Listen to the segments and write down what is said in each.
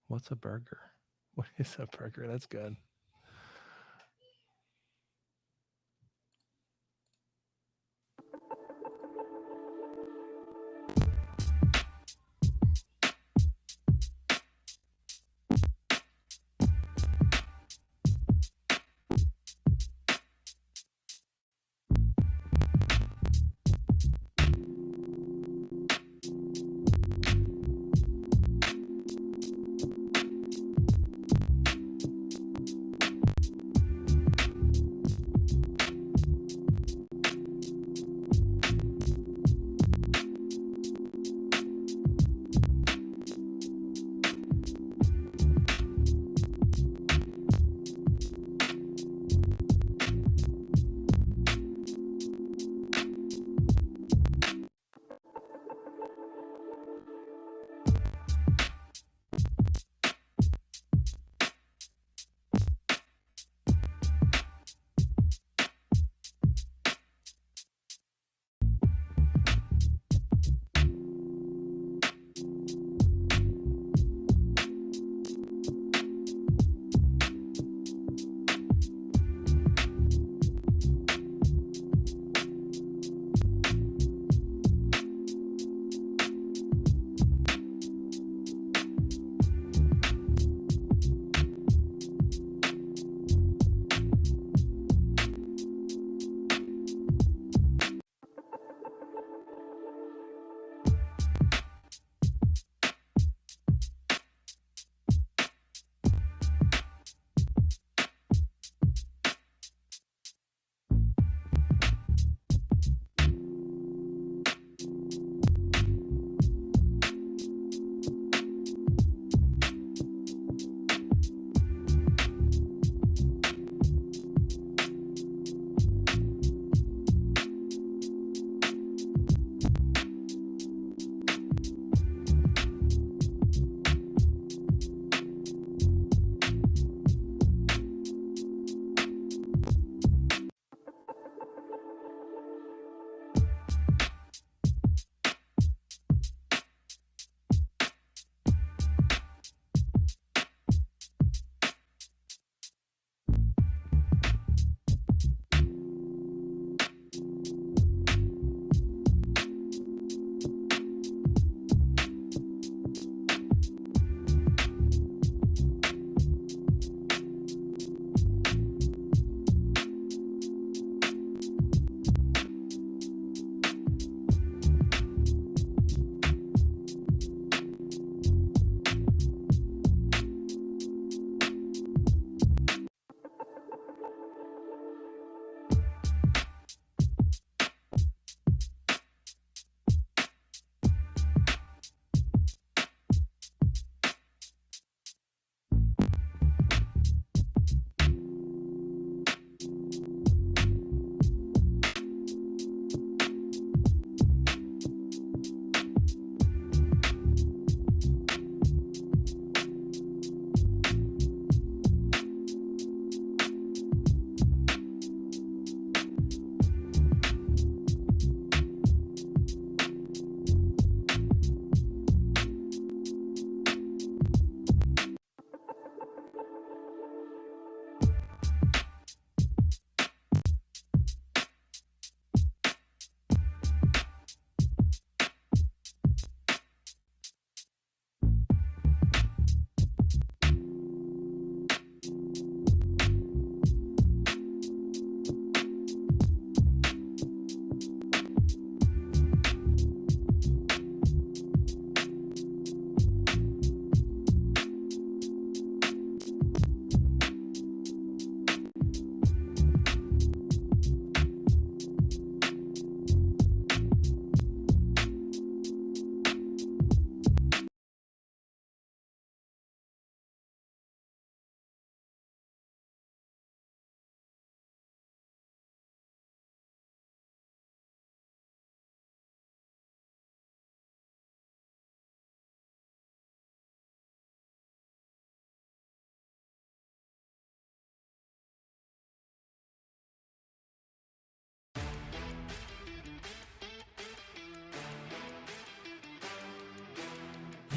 What's a burger? What is a burger? That's good.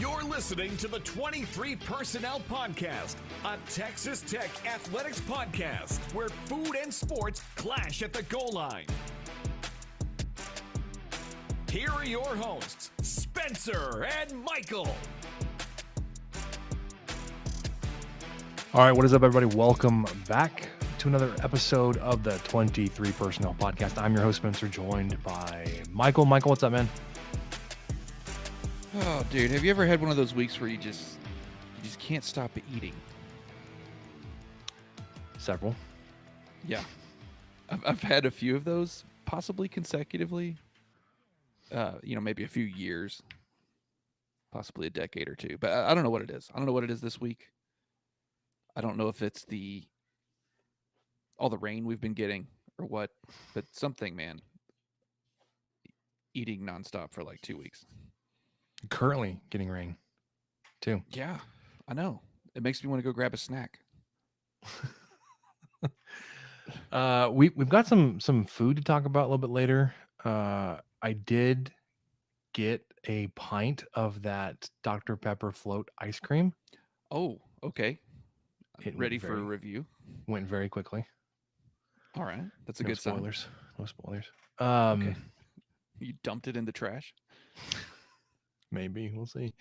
You're listening to the 23 Personnel Podcast, a Texas Tech athletics podcast where food and sports clash at the goal line. Here are your hosts, Spencer and Michael. All right, what is up, everybody? Welcome back to another episode of the 23 Personnel Podcast. I'm your host, Spencer, joined by Michael. Michael, what's up, man? Oh, dude, have you ever had one of those weeks where you just can't stop eating? Several. Yeah, I've had a few of those, possibly consecutively. Maybe a few years, possibly a decade or two. But I don't know what it is. I don't know what it is this week. I don't know if it's all the rain we've been getting or what, but something, man. Eating nonstop for like 2 weeks. Currently getting rain, too. Yeah, I know. It makes me want to go grab a snack. We've got some food to talk about a little bit later. I did get a pint of that Dr. Pepper float ice cream. Oh, okay. It Ready for a review? Went very quickly. All right, that's a good sign. No spoilers. Okay. You dumped it in the trash? Maybe we'll see.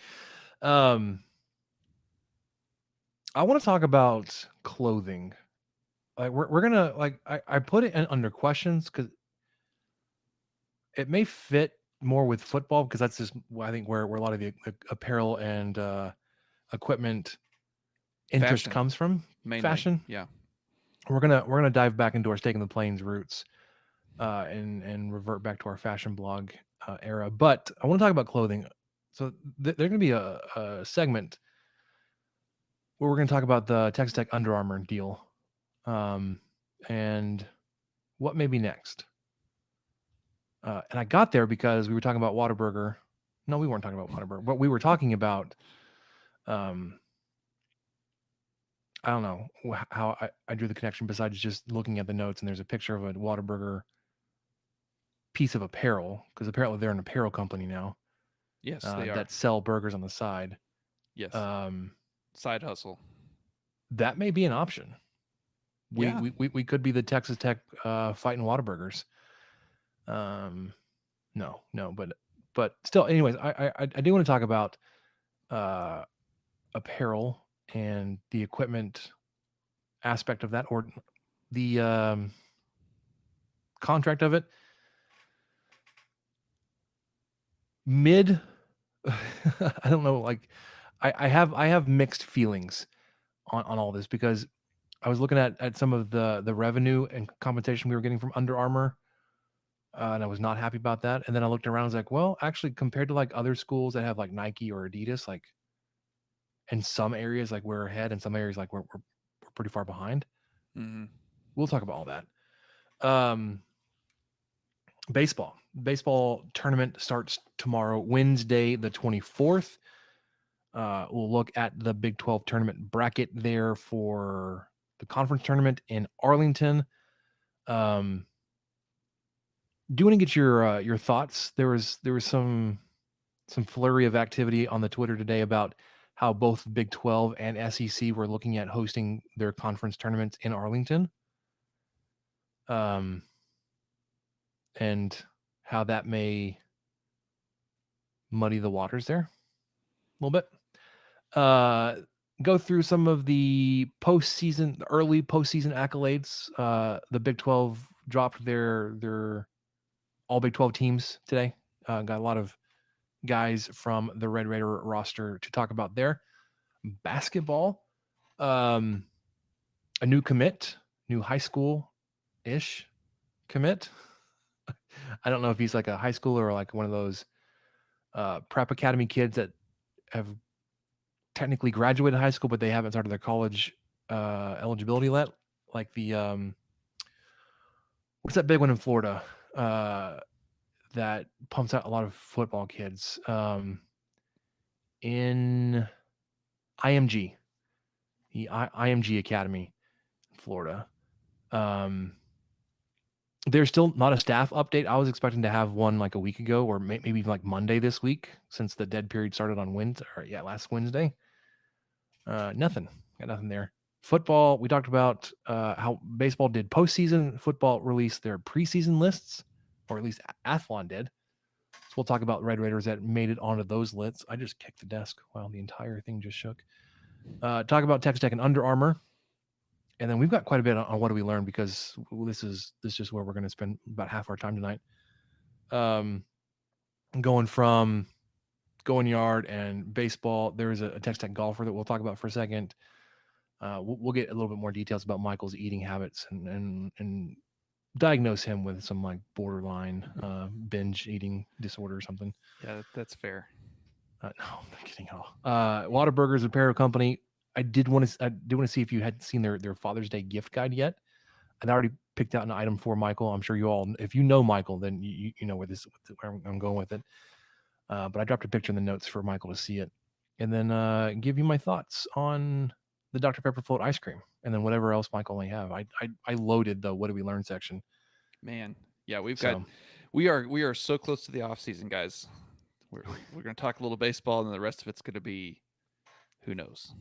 I want to talk about clothing. Like we're gonna I put it under questions because it may fit more with football because that's just I think where a lot of the apparel and equipment interest Fashion. comes from. Mainly. Fashion. Yeah. We're gonna dive back into our Stake in the Plains roots and revert back to our fashion blog era. But I want to talk about clothing. So there's going to be a segment where we're going to talk about the Texas Tech Under Armour deal and what may be next. And I got there because we were talking about Whataburger. No, we weren't talking about Whataburger, but we were talking about, I don't know how I drew the connection besides just looking at the notes and there's a picture of a Whataburger piece of apparel because apparently they're an apparel company now. Yes, they are. That sell burgers on the side. Yes. Side hustle. That may be an option. We could be the Texas Tech fighting Whataburgers. No, but still. Anyways, I do want to talk about apparel and the equipment aspect of that, or the contract of it. I don't know, like I have mixed feelings on all this because I was looking at some of the revenue and compensation we were getting from Under Armour, and I was not happy about that. And then I looked around, I was like, well, actually, compared to like other schools that have like Nike or Adidas, like in some areas, like we're ahead, in some areas, like we're pretty far behind. Mm-hmm. We'll talk about all that. Baseball tournament starts tomorrow, Wednesday, the 24th. We'll look at the Big 12 tournament bracket there for the conference tournament in Arlington. Do you want to get your thoughts? There was some flurry of activity on the Twitter today about how both Big 12 and SEC were looking at hosting their conference tournaments in Arlington. And how that may muddy the waters there a little bit. Go through some of the early postseason accolades. The Big 12 dropped their all Big 12 teams today. Got a lot of guys from the Red Raider roster to talk about there. Basketball, a new commit, new high school-ish commit. I don't know if he's like a high schooler or like one of those prep academy kids that have technically graduated high school, but they haven't started their college eligibility yet. Like the what's that big one in Florida that pumps out a lot of football kids? In IMG, the IMG Academy in Florida. There's still not a staff update. I was expecting to have one like a week ago, or maybe even like Monday this week, since the dead period started on Wednesday. Or last Wednesday. Nothing. Got nothing there. Football. We talked about how baseball did postseason. Football released their preseason lists, or at least Athlon did. So we'll talk about Red Raiders that made it onto those lists. I just kicked the desk. Wow, the entire thing just shook. Talk about Texas Tech and Under Armour. And then we've got quite a bit on what do we learn, because this is where we're going to spend about half our time tonight. Going from going yard and baseball. There's a Texas Tech golfer that we'll talk about for a second. We'll get a little bit more details about Michael's eating habits and diagnose him with some like borderline binge eating disorder or something. Yeah, that's fair. No, I'm not kidding at all. Whataburger's Apparel Company. I did want to see if you had seen their Father's Day gift guide yet. I'd already picked out an item for Michael. I'm sure you all, if you know Michael, then you know where I'm going with it. But I dropped a picture in the notes for Michael to see it, and then give you my thoughts on the Dr. Pepper float ice cream, and then whatever else Michael may have. I loaded the what do we learn section. Man, yeah, we are so close to the off season, guys. We're going to talk a little baseball, and then the rest of it's going to be who knows.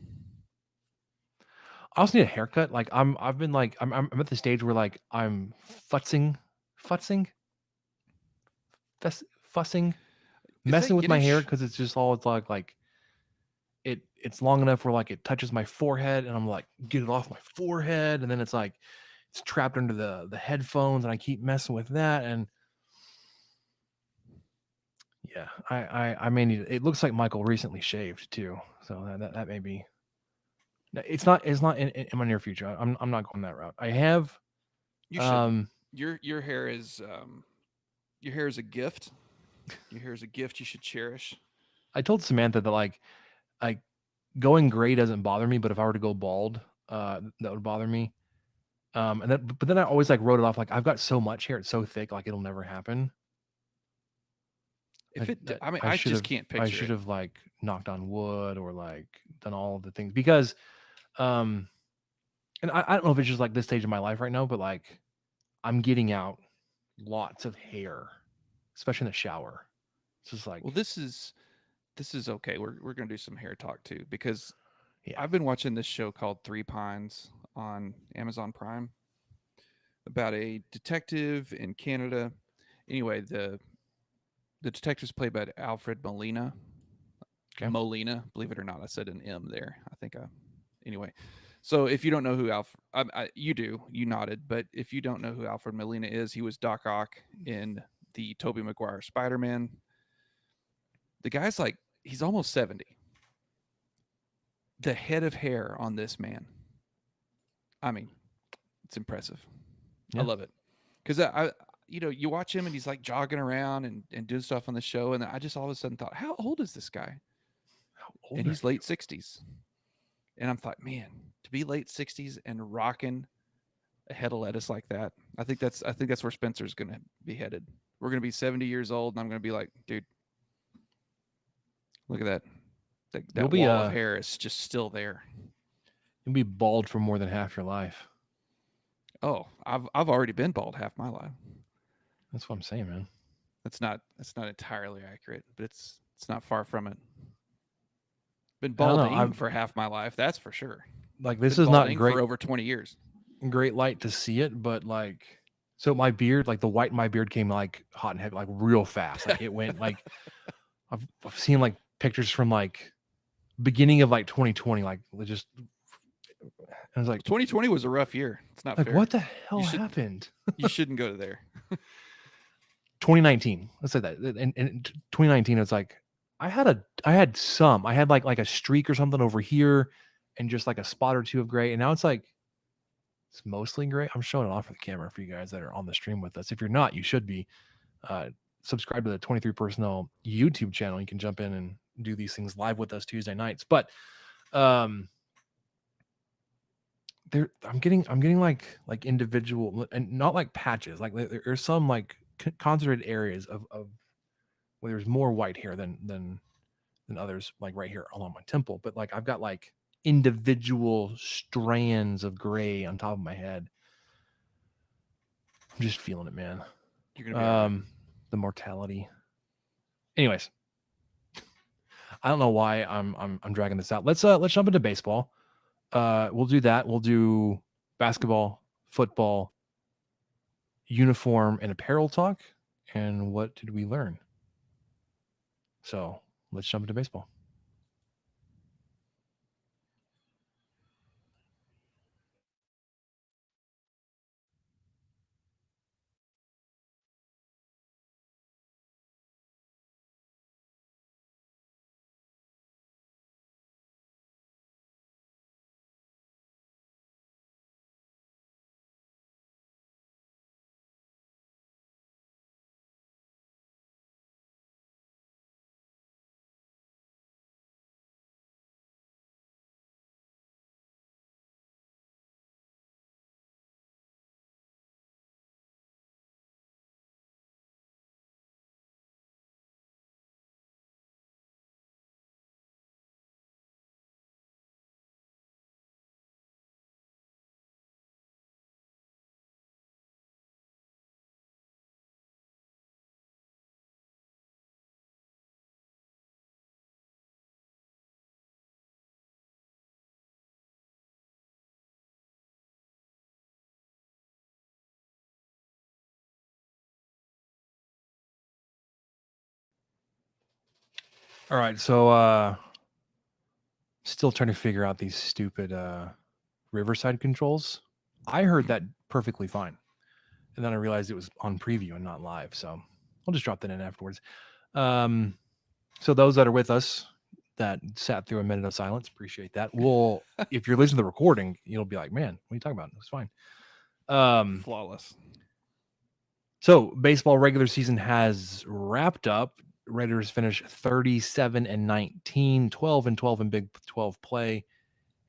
I also need a haircut. Like I'm at the stage where like I'm fussing, messing with my hair, because it's like it's long enough where like it touches my forehead, and I'm like, get it off my forehead, and then it's like it's trapped under the headphones, and I keep messing with that, and yeah, I may need it. Looks like Michael recently shaved too, so that may be. It's not in my near future. I'm not going that route. I have. You should. Your hair is a gift. Your hair is a gift you should cherish. I told Samantha that like going gray doesn't bother me, but if I were to go bald, that would bother me. But then I always like wrote it off like I've got so much hair, it's so thick, like it'll never happen. I just can't picture. I should have like knocked on wood or like done all of the things, because and I don't know if it's just like this stage of my life right now, but like I'm getting out lots of hair, especially in the shower. It's just like, well, this is okay. We're gonna do some hair talk too, because I've been watching this show called Three Pines on Amazon Prime about a detective in Canada. Anyway, the detective's played by Alfred Molina. Okay. Molina, believe it or not, I said an M there. Anyway. So if you don't know who you do, you nodded. But if you don't know who Alfred Molina is, he was Doc Ock in the Tobey Maguire Spider-Man. The guy's like, he's almost 70. The head of hair on this man, I mean, it's impressive. Yeah. I love it. Because you watch him and he's like jogging around and doing stuff on the show. And I just all of a sudden thought, how old is this guy? And he's late 60s. And I'm thought, man, to be late 60s and rocking a head of lettuce like that, I think that's where Spencer's going to be headed. We're going to be 70 years old, and I'm going to be like, dude, look at that. That wall of hair is just still there. You'll be bald for more than half your life. Oh, I've already been bald half my life. That's what I'm saying, man. That's not entirely accurate, but it's not far from it. Been balding for half my life, that's for sure. Like this is not great for over 20 years. Great light to see it, but like, so my beard, like the white in my beard came like hot and heavy, like real fast. Like it went like I've seen like pictures from like beginning of like 2020, like just. I was like, 2020 was a rough year. It's not like fair. What the hell happened? You shouldn't go there. 2019. Let's say that. In 2019, it's like I had like a streak or something over here, and just like a spot or two of gray. And now it's like it's mostly gray. I'm showing it off for the camera for you guys that are on the stream with us. If you're not, you should be. Subscribe to the 23 Personnel YouTube channel. You can jump in and do these things live with us Tuesday nights. But I'm getting like individual and not like patches. Like there's some like concentrated areas of where there's more white hair than others, like right here along my temple. But like I've got like individual strands of gray on top of my head. I'm just feeling it, man. You're gonna be all right. The mortality. Anyways, I don't know why I'm dragging this out. Let's jump into baseball. We'll do that. We'll do basketball, football, uniform, and apparel talk. And what did we learn? So let's jump into baseball. All right, so still trying to figure out these stupid Riverside controls. I heard that perfectly fine, and then I realized it was on preview and not live. So I'll just drop that in afterwards. So those that are with us that sat through a minute of silence, appreciate that. We'll, if you're listening to the recording, you'll be like, "Man, what are you talking about?" It's fine. Flawless. So baseball regular season has wrapped up. Raiders finished 37-19, 12-12 in Big 12 play,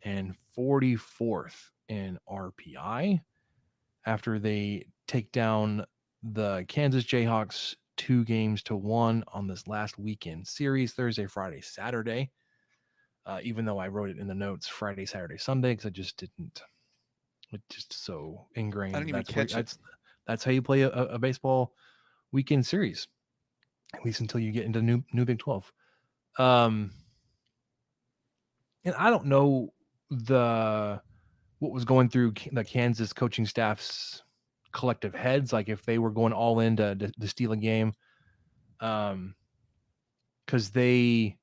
and 44th in RPI after they take down the Kansas Jayhawks 2-1 on this last weekend series, Thursday, Friday, Saturday. Even though I wrote it in the notes Friday, Saturday, Sunday, because I just didn't. It's just so ingrained. I didn't even catch it. That's how you play a baseball weekend series, at least until you get into new Big 12. And I don't know what was going through the Kansas coaching staff's collective heads, like if they were going all in to steal a game, because they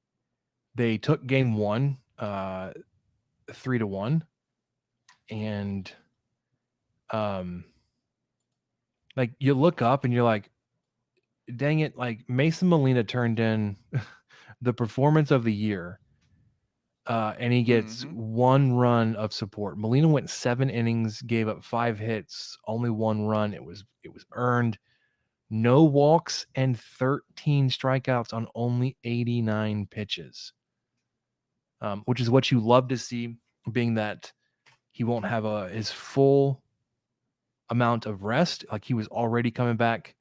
took game one 3-1, and like you look up and you're like, dang it, like Mason Molina turned in the performance of the year, and he gets one run of support. Molina went 7 innings, gave up 5 hits, only 1 run. It was earned. No walks and 13 strikeouts on only 89 pitches, which is what you love to see, being that he won't have his full amount of rest. Like he was already coming back.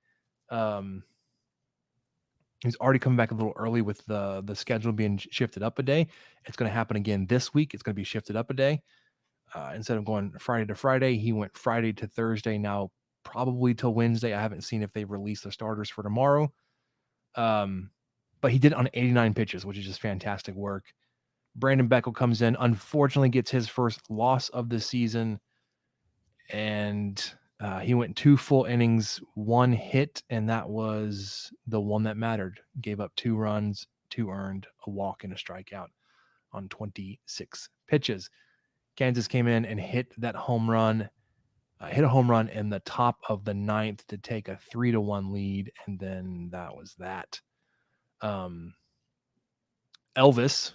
He's already coming back a little early with the schedule being shifted up a day. It's going to happen again this week. It's going to be shifted up a day. Instead of going Friday to Friday, he went Friday to Thursday. Now probably till Wednesday. I haven't seen if they've released the starters for tomorrow. But he did it on 89 pitches, which is just fantastic work. Brandon Beckel comes in, unfortunately gets his first loss of the season, and he went 2 full innings, 1 hit, and that was the one that mattered. Gave up 2 runs, 2 earned, a walk, and a strikeout on 26 pitches. Kansas came in and hit a home run in the top of the 9th to take a 3-1 lead, and then that was that. Elvis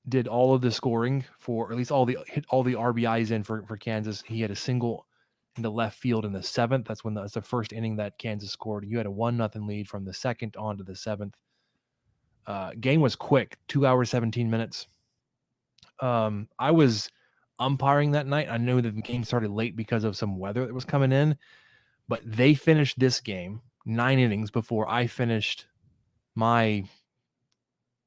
did all of the scoring for, or at least hit all the RBIs in for Kansas. He had a single in the left field in the 7th. That's the first inning that Kansas scored. You had a 1-0 lead from the 2nd on to the 7th. Game was quick, 2 hours, 17 minutes. I was umpiring that night. I knew that the game started late because of some weather that was coming in, but they finished this game 9 innings before I finished my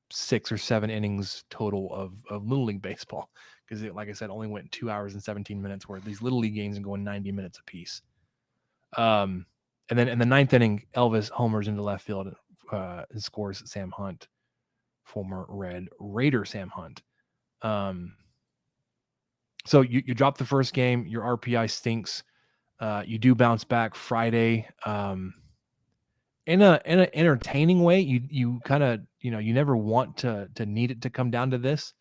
6 or 7 innings total of Little League baseball, because it, like I said, only went 2 hours and 17 minutes, where these Little League games are going 90 minutes apiece. And then in the ninth inning, Elvis homers into left field and scores Sam Hunt, former Red Raider Sam Hunt. So you drop the first game, your RPI stinks. You do bounce back Friday. In an entertaining way, you kind of, you never want to need it to come down to this.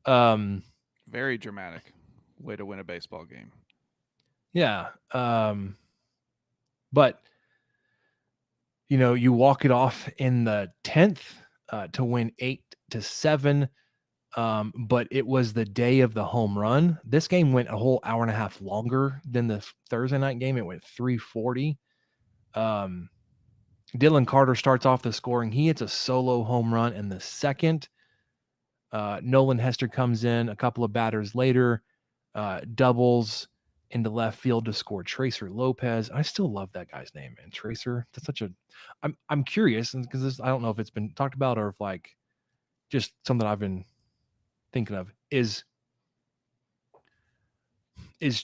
Very dramatic way to win a baseball game. Yeah. But you walk it off in the 10th to win 8-7. But it was the day of the home run. This game went a whole hour and a half longer than the Thursday night game. It went 3:40. Dylan Carter starts off the scoring. He hits a solo home run in the second. Nolan Hester comes in a couple of batters later, doubles into left field to score Tracer Lopez. I still love that guy's name, man. Tracer. That's such a. I'm curious because I don't know if it's been talked about or if like just something I've been thinking of. Is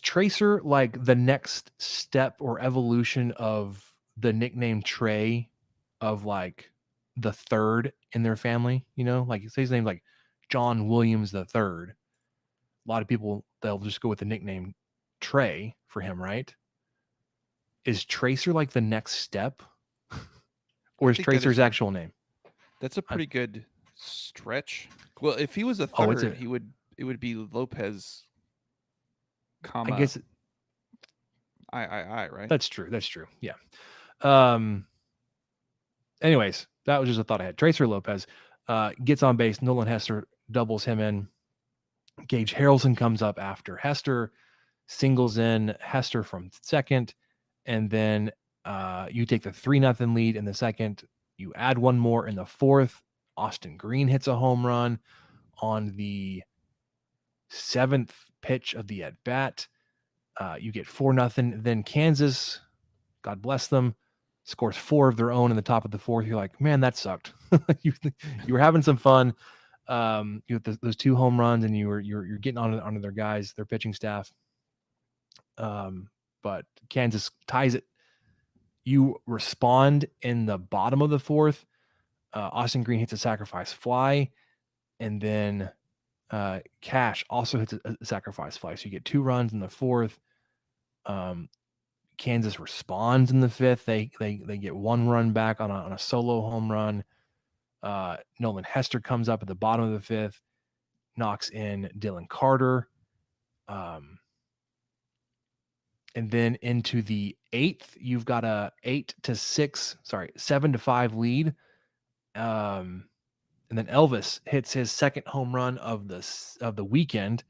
Tracer like the next step or evolution of the nickname Trey, of like the third in their family? Like say his name like John Williams the third. A lot of people, they'll just go with the nickname Trey for him, right? Is Tracer like the next step? Or is Tracer's actual name? That's a pretty good stretch. Well, if he was a third, it would be Lopez, comma. I guess I right? That's true. Yeah. Anyways, that was just a thought I had. Tracer Lopez gets on base. Nolan Hester doubles him in. Gage Harrelson comes up after Hester, singles in Hester from second, and then you take the 3-0 lead in the second. You add one more in the fourth. Austin Green hits a home run on the 7th pitch of the at bat. You get 4-0. Then Kansas, God bless them, scores 4 of their own in the top of the fourth. You're like, man, that sucked. you were having some fun. You had those 2 home runs, and you're getting onto their guys, their pitching staff. But Kansas ties it. You respond in the bottom of the fourth. Austin Green hits a sacrifice fly, and then Cash also hits a sacrifice fly. So you get 2 runs in the fourth. Kansas responds in the fifth. They get 1 run back on a solo home run. Nolan Hester comes up at the bottom of the fifth, knocks in Dylan Carter. And then into the 8th, you've got a 7-5 lead. And then Elvis hits his second home run of the weekend.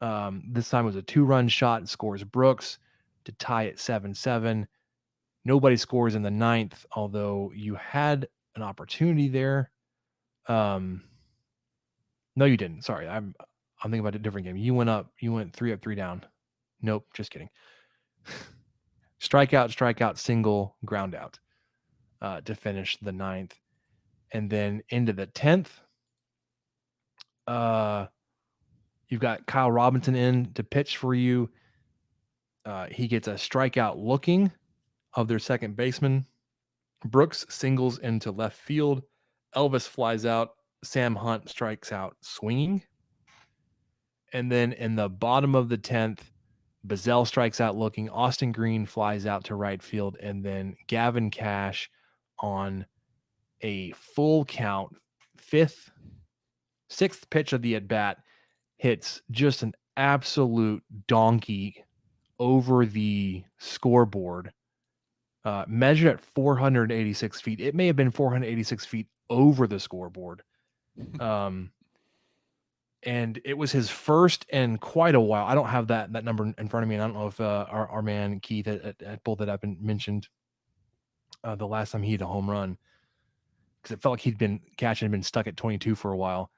This time it was a 2-run shot and scores Brooks to tie it 7-7. Nobody scores in the 9th, although you had an opportunity there. No, you didn't. Sorry, I'm thinking about a different game. You went 3 up, 3 down. Nope, just kidding. Strikeout, single, ground out to finish the 9th. And then into the 10th, you've got Kyle Robinson in to pitch for you. He gets a strikeout looking of their second baseman. Brooks singles into left field. Elvis flies out. Sam Hunt strikes out swinging. And then in the bottom of the 10th, Bazell strikes out looking. Austin Green flies out to right field. And then Gavin Cash on a full count, 6th pitch of the at-bat, hits just an absolute donkey over the scoreboard, measured at 486 feet. It may have been 486 feet over the scoreboard. And it was his first in quite a while. I don't have that number in front of me, and I don't know if our man Keith had pulled it up and mentioned the last time he hit a home run, because it felt like Cash had been stuck at 22 for a while.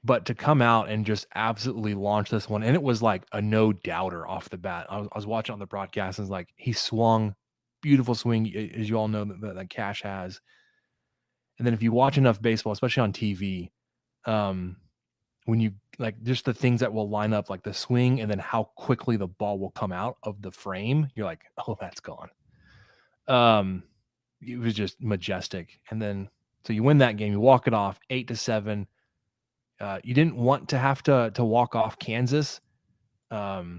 But to come out and just absolutely launch this one, and it was like a no doubter off the bat. I was watching on the broadcast, and it's like he swung, beautiful swing, as you all know that Cash has. And then if you watch enough baseball, especially on TV, when you like just the things that will line up, like the swing and then how quickly the ball will come out of the frame. You're like, oh, that's gone. It was just majestic. And then so you win that game, you walk it off 8-7. You didn't want to have to walk off Kansas, but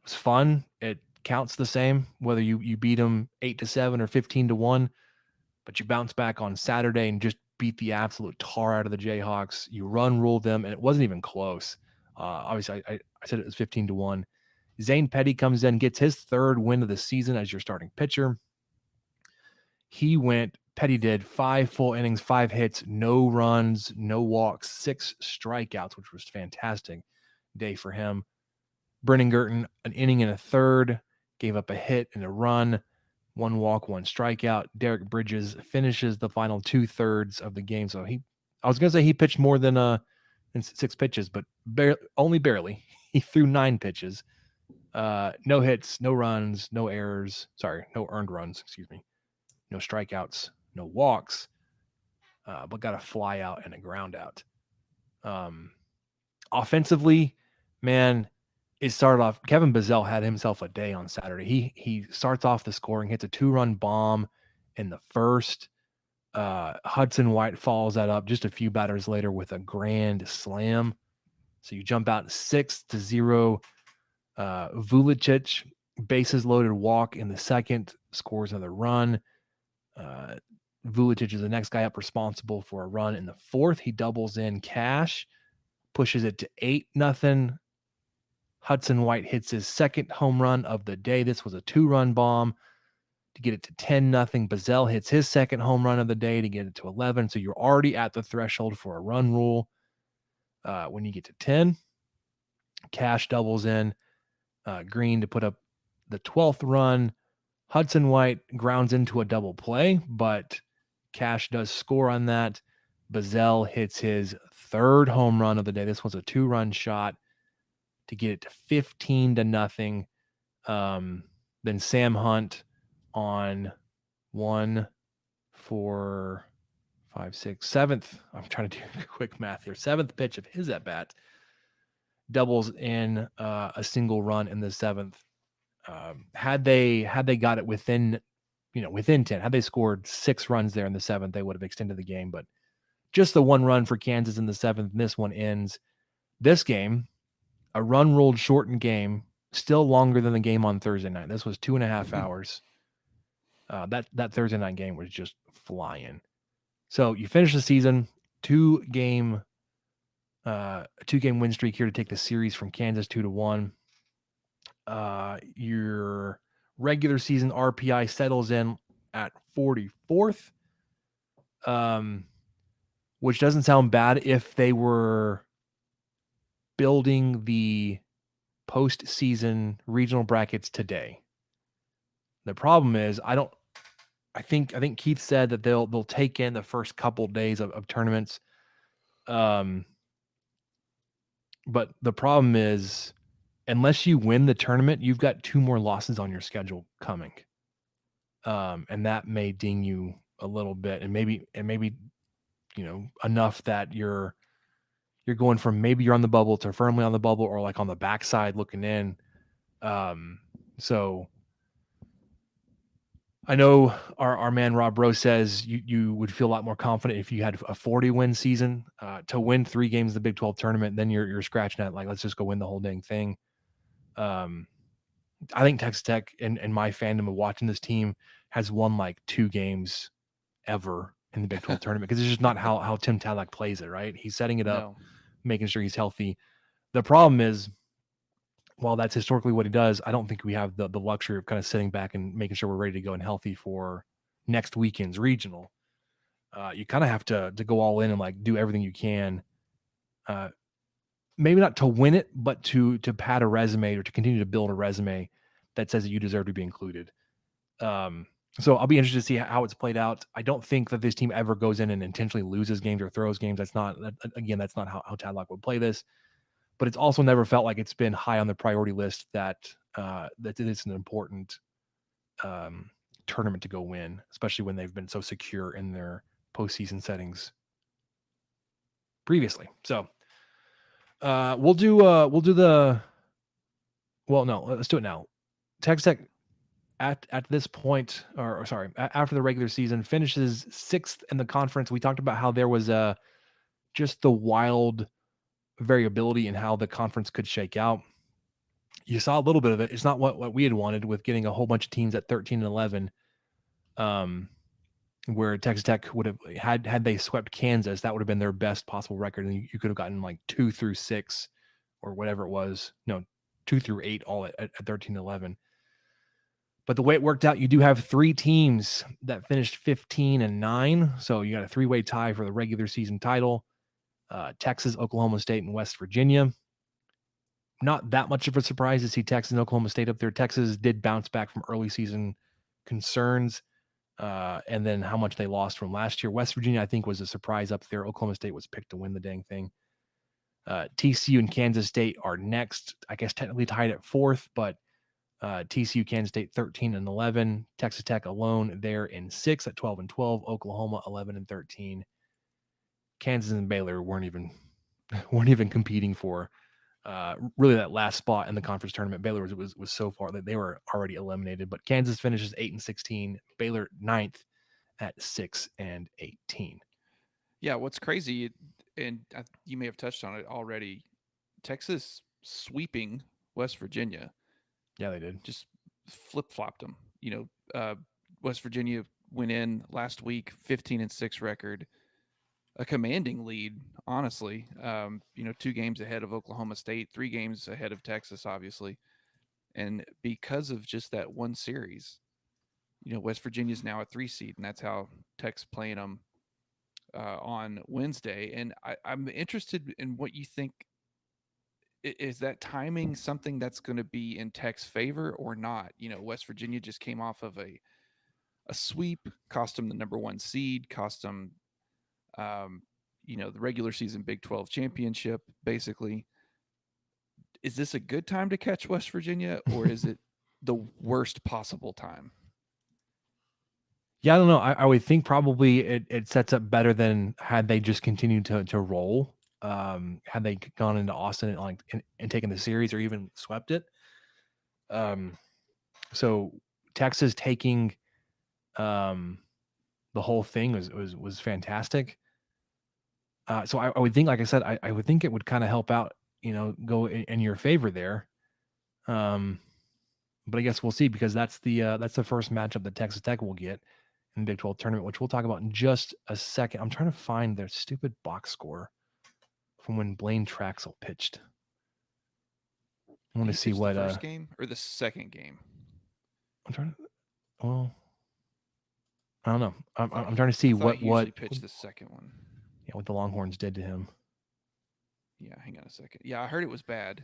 it's fun. It counts the same whether you beat them 8-7 or 15-1. But you bounce back on Saturday and just beat the absolute tar out of the Jayhawks. You run rule them, and it wasn't even close. Obviously, I said it was 15-1. Zane Petty comes in, gets his third win of the season as your starting pitcher. Petty did 5 full innings, 5 hits, no runs, no walks, 6 strikeouts, which was fantastic day for him. Brennan Gurton, an inning and a third, gave up a hit and a run, 1 walk, 1 strikeout. Derek Bridges finishes the final 2/3 of the game. So I was going to say he pitched more than 6 pitches, but only barely. He threw 9 pitches. No hits, no runs, no errors. Sorry, no earned runs, excuse me. No strikeouts, no walks, but got a fly out and a ground out. Offensively, man, it started off. Kevin Bazell had himself a day on Saturday. He starts off the scoring, hits a 2-run bomb in the first. Hudson White follows that up just a few batters later with a grand slam. So you jump out 6-0. Vulicic, bases loaded walk in the second, scores another run. Vulicic is the next guy up responsible for a run in the fourth. He doubles in Cash, pushes it to 8-0. Hudson White hits his second home run of the day. This was a 2-run bomb to get it to 10-0. Bazell hits his second home run of the day to get it to 11. So you're already at the threshold for a run rule. When you get to 10, Cash doubles in Green to put up the 12th run. Hudson White grounds into a double play, but Cash does score on that. Bazell hits his third home run of the day. This was a 2-run shot to get it to 15-0. Then Sam Hunt on 1, 4, 5, 6, 7th. I'm trying to do quick math here. 7th pitch of his at bat doubles in a single run in the 7th. Had they got it within 10, had they scored 6 runs there in the 7th, they would have extended the game. But just the 1 run for Kansas in the 7th, and this one ends. This game, a run ruled shortened game, still longer than the game on Thursday night. This was 2.5 hours. That Thursday night game was just flying. So you finish the season, 2-game win streak here to take the series from Kansas 2-1. Your regular season RPI settles in at 44th, which doesn't sound bad if they were building the postseason regional brackets today. The problem is I think Keith said that they'll take in the first couple days of tournaments. But the problem is, unless you win the tournament, you've got 2 more losses on your schedule coming. And that may ding you a little bit, and maybe enough that you're going from maybe you're on the bubble to firmly on the bubble, or like on the backside looking in. So I know our man Rob Rose says you would feel a lot more confident if you had a 40-win season. To win 3 games of the Big 12 tournament, then you're scratching at like, let's just go win the whole dang thing. I think Texas Tech and my fandom of watching this team has won like 2 games ever in the Big 12 tournament, because it's just not how Tim Tadlock plays it, right? He's setting it up, making sure he's healthy. The problem is, while that's historically what he does, I don't think we have the luxury of kind of sitting back and making sure we're ready to go and healthy for next weekend's regional. You kind of have to go all in and like do everything you can. Maybe not to win it, but to pad a resume or to continue to build a resume that says that you deserve to be included. So I'll be interested to see how it's played out. I don't think that this team ever goes in and intentionally loses games or throws games. That's not how Tadlock would play this. But it's also never felt like it's been high on the priority list that it's an important tournament to go win, especially when they've been so secure in their postseason settings. previously. So we'll do the, well, no, let's do it now. Texas Tech at this point, or sorry, after the regular season, finishes 6th in the conference. We talked about how there was just the wild variability in how the conference could shake out. You saw a little bit of it. It's not what we had wanted with getting a whole bunch of teams at 13 and 11. Where Texas Tech would have had they swept Kansas, that would have been their best possible record, and you could have gotten like 2 through 6 or whatever it was. No, 2 through 8, all at 13 and 11. But the way it worked out, you do have 3 teams that finished 15 and 9, so you got a 3-way tie for the regular season title. Texas, Oklahoma State, and West Virginia. Not that much of a surprise to see Texas and Oklahoma State up there. Texas did bounce back from early season concerns. And then how much they lost from last year. West Virginia, I think, was a surprise up there. Oklahoma State was picked to win the dang thing. TCU and Kansas State are next, I guess technically tied at 4th, but TCU, Kansas State 13 and 11. Texas Tech alone there in 6th at 12 and 12. Oklahoma 11 and 13. Kansas and Baylor weren't even competing for really that last spot in the conference tournament. Baylor was so far that they were already eliminated, but Kansas finishes 8 and 16, Baylor 9th at 6 and 18. Yeah, what's crazy, and you may have touched on it already, Texas sweeping West Virginia. Yeah, they did. Just flip-flopped them. West Virginia went in last week, 15 and 6 record, a commanding lead, honestly. 2 games ahead of Oklahoma State, 3 games ahead of Texas, obviously. And because of just that one series, West Virginia's now a 3 seed, and that's how Tech's playing them on Wednesday. And I'm interested in what you think. Is that timing something that's going to be in Tech's favor or not? West Virginia just came off of a sweep, cost them the number 1 seed, cost them the regular season Big 12 championship, basically. Is this a good time to catch West Virginia, or is it the worst possible time? Yeah, I don't know. I would think probably it sets up better than had they just continued to roll. Had they gone into Austin and taken the series or even swept it. So Texas taking the whole thing was fantastic. So I would think, like I said, I would think it would kind of help out, go in your favor there. But I guess we'll see, because that's the first matchup that Texas Tech will get in the Big 12 tournament, which we'll talk about in just a second. I'm trying to find their stupid box score from when Blaine Traxel pitched. I want to see what the first game or the second game. I'm trying to. Well, I don't know. I'm trying to see what pitched the second one. Yeah, what the Longhorns did to him. Yeah, hang on a second. Yeah, I heard it was bad.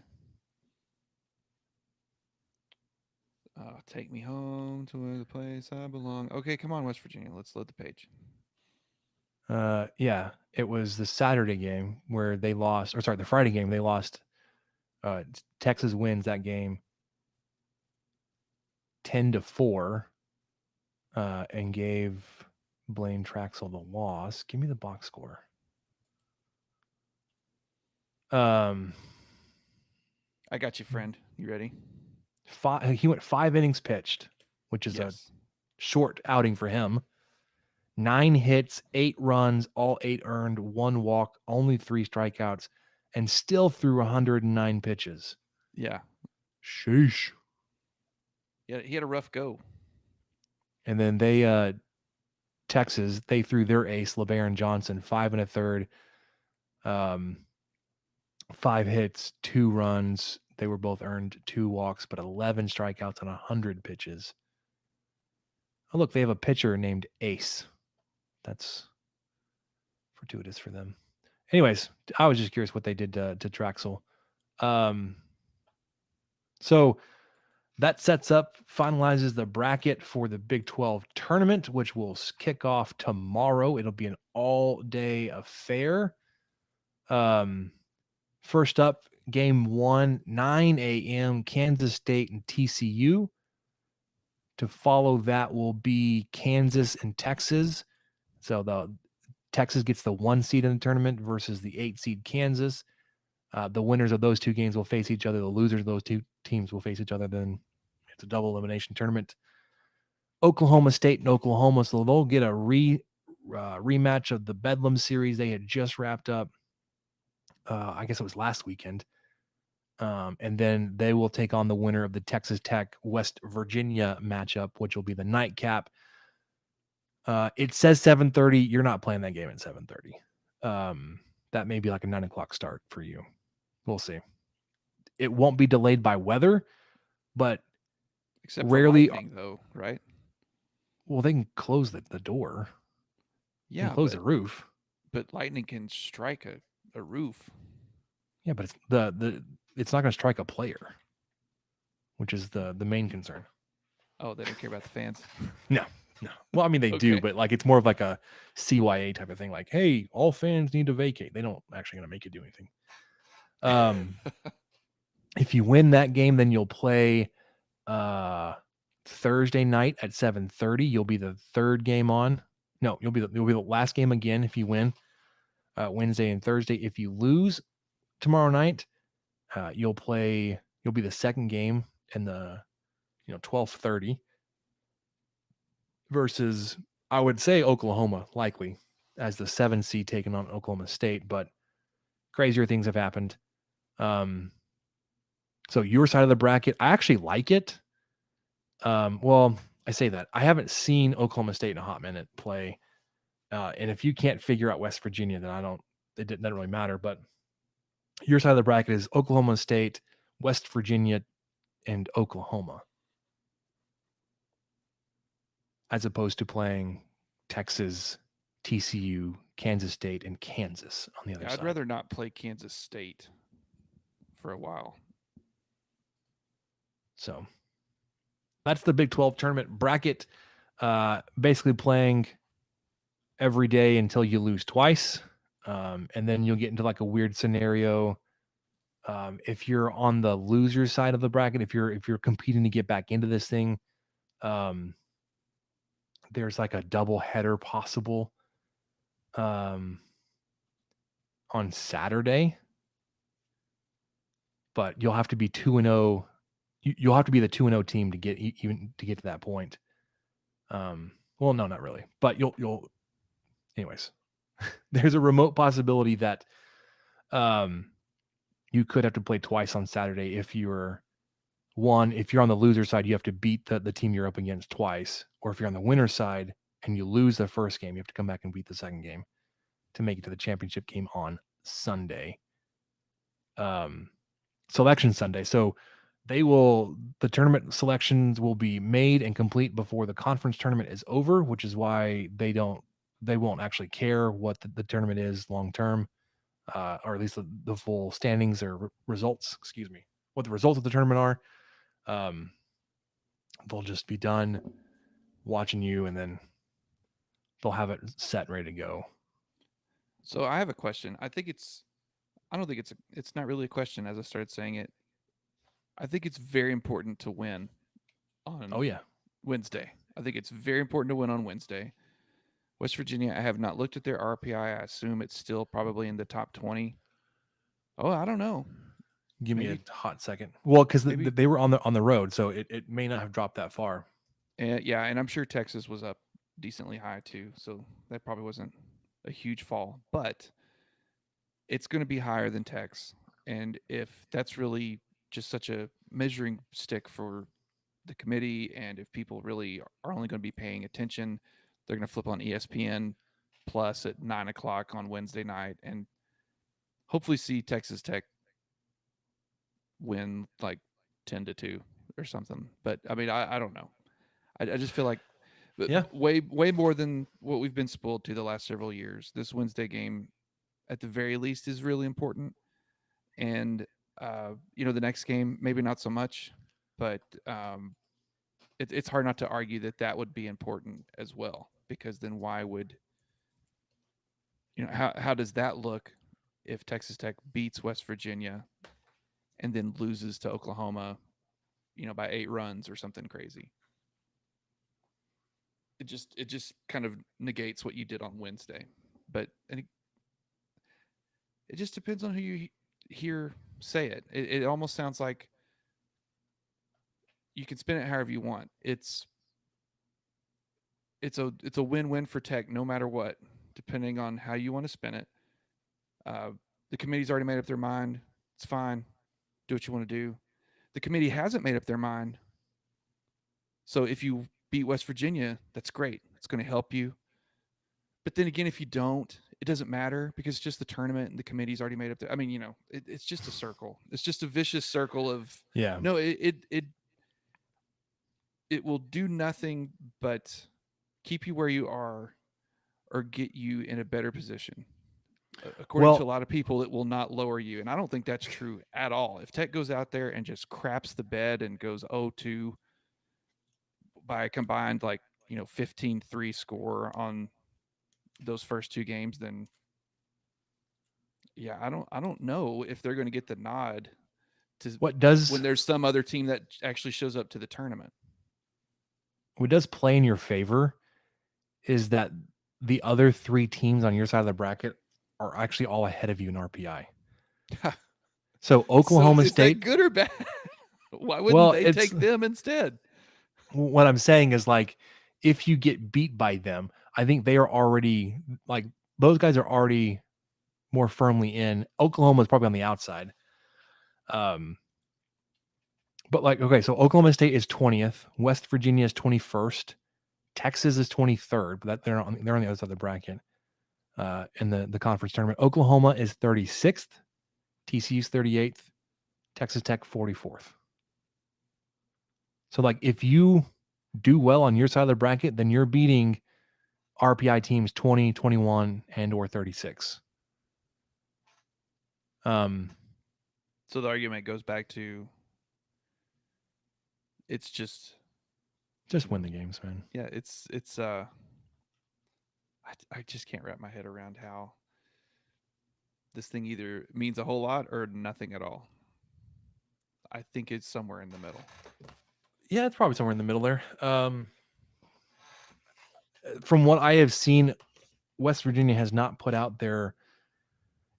Take me home to the place I belong. Okay, come on, West Virginia. Let's load the page. Yeah, it was the Saturday game where they lost, or sorry, the Friday game they lost. Texas wins that game 10-4, and gave Blaine Traxel the loss. Give me the box score. I got you, friend. You ready? He went 5 innings pitched, which is a short outing for him. 9 hits, 8 runs, all 8 earned, 1 walk, only 3 strikeouts, and still threw 109 pitches. Yeah. Sheesh. Yeah, he had a rough go. And then Texas, they threw their ace, LeBaron Johnson, 5 1/3, 5 hits, 2 runs. They were both earned, 2 walks, but 11 strikeouts on 100 pitches. Oh, look, they have a pitcher named Ace. That's fortuitous for them. Anyways, I was just curious what they did to Traxel. So that finalizes the bracket for the Big 12 tournament, which will kick off tomorrow. It'll be an all-day affair. First up, game 1, 9 a.m., Kansas State and TCU. To follow that will be Kansas and Texas. So the Texas gets the 1 seed in the tournament versus the 8 seed Kansas. The winners of those two games will face each other. The losers of those two teams will face each other. Then it's a double elimination tournament. Oklahoma State and Oklahoma, so they'll get a rematch of the Bedlam series they had just wrapped up. I guess it was last weekend. And then they will take on the winner of the Texas Tech West Virginia matchup, which will be the nightcap. It says 7:30. You're not playing that game at 7:30. That may be like a 9 o'clock start for you. We'll see. It won't be delayed by weather, but Except rarely, for lightning, though, right? well, they can close the door. Yeah, And close the roof. but lightning can strike a roof. Yeah, but it's it's not going to strike a player, which is the main concern. Oh, they don't care about the fans. No. Well, I mean, they do, Okay. but like it's more of like a CYA type of thing. Like, hey, all fans need to vacate. They don't actually going to make you do anything. If you win that game, then you'll play Thursday night at 7:30. You'll be the third game on. No, you'll be the last game again if you win Wednesday and Thursday. If you lose tomorrow night, you'll be the second game in the 12:30 versus, I would say, Oklahoma likely as the 7 seed taking on Oklahoma State, but crazier things have happened. So your side of the bracket, I actually like it. Well, I say that I haven't seen Oklahoma State in a hot minute play. And if you can't figure out West Virginia, then it doesn't really matter. But your side of the bracket is Oklahoma State, West Virginia, and Oklahoma, as opposed to playing Texas, TCU, Kansas State, and Kansas on the other side. I'd rather not play Kansas State for a while. So that's the Big 12 tournament bracket. Basically playing every day until you lose twice. And then you'll get into like a weird scenario. If you're on the loser side of the bracket, if you're competing to get back into this thing, there's like a double header possible on Saturday, but you'll have to be 2-0. You'll have to be the 2-0 team to get to that point. Well, no, not really, but you'll anyways. There's a remote possibility that you could have to play twice on Saturday if you're on the loser side, you have to beat the team you're up against twice, or if you're on the winner side and you lose the first game, you have to come back and beat the second game to make it to the championship game on Sunday. Selection Sunday. So the tournament selections will be made and complete before the conference tournament is over, which is why they won't actually care what the tournament is long term, or at least the full standings or results, what the results of the tournament are. They'll just be done watching you, and then they'll have it set and ready to go. So I have a question. I don't think it's not really a question as I started saying it. I think it's very important to win on Wednesday. I think it's very important to win on Wednesday. West Virginia, I have not looked at their RPI. I assume it's still probably in the top 20. Oh, I don't know. Give me a hot second. Well, because they were on the road, so it may not have dropped that far. Yeah, and I'm sure Texas was up decently high too, so that probably wasn't a huge fall. But it's going to be higher than Tex, and if that's really just such a measuring stick for the committee, and if people really are only going to be paying attention, they're going to flip on ESPN Plus at 9 o'clock on Wednesday night and hopefully see Texas Tech win like 10-2 or something. But I mean, I don't know. I just feel like way more than what we've been spoiled to the last several years. This Wednesday game, at the very least, is really important. And the next game maybe not so much, but it's hard not to argue that would be important as well, because then why would how does that look if Texas Tech beats West Virginia and then loses to Oklahoma, by 8 runs or something crazy? It just kind of negates what you did on Wednesday. but it just depends on who you hear say it. It almost sounds like you can spin it however you want. It's a win-win for Tech no matter what, depending on how you want to spin it. The committee's already made up their mind. It's fine. Do what you want to do. The committee hasn't made up their mind. So if you beat West Virginia, that's great. It's going to help you. But then again, if you don't, it doesn't matter because it's just the tournament and the committee's already made up their. I mean, it's just a circle. It's just a vicious circle of Yeah. no. It will do nothing but keep you where you are or get you in a better position. According to a lot of people, it will not lower you. And I don't think that's true at all. If Tech goes out there and just craps the bed and goes 0-2 by a combined 15-3 score on those first two games, then yeah, I don't know if they're going to get the nod to when there's some other team that actually shows up to the tournament. What does play in your favor is that the other three teams on your side of the bracket are actually all ahead of you in RPI. So Oklahoma State, is that good or bad? Why wouldn't they take them instead? What I'm saying is, if you get beat by them, I think they are already those guys are already more firmly in. Oklahoma is probably on the outside. But okay, so Oklahoma State is 20th, West Virginia is 21st, Texas is 23rd, but they're on the other side of the bracket. In the conference tournament, Oklahoma is 36th, TCU's 38th, Texas Tech 44th. So if you do well on your side of the bracket, then you're beating RPI teams 20, 21, and or 36. So the argument goes back to it's just win the games, man. Yeah, it's I just can't wrap my head around how this thing either means a whole lot or nothing at all. I think it's somewhere in the middle. Yeah, it's probably somewhere in the middle there. From what I have seen, West Virginia has not put out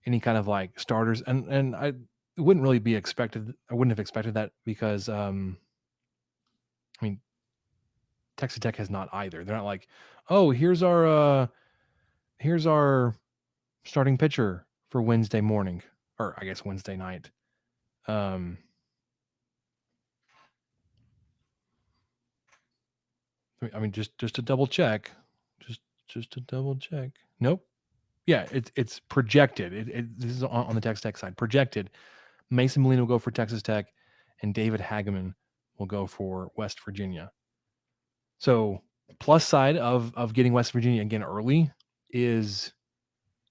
any kind of starters, and I wouldn't really be expected. I wouldn't have expected that because Texas Tech has not either. They're not oh, here's our starting pitcher for Wednesday morning, or I guess Wednesday night. Just to double check, just to double check. Nope. Yeah, it's projected. This is on the Texas Tech side. Projected. Mason Molina will go for Texas Tech, and David Hageman will go for West Virginia. So plus side of getting West Virginia again early is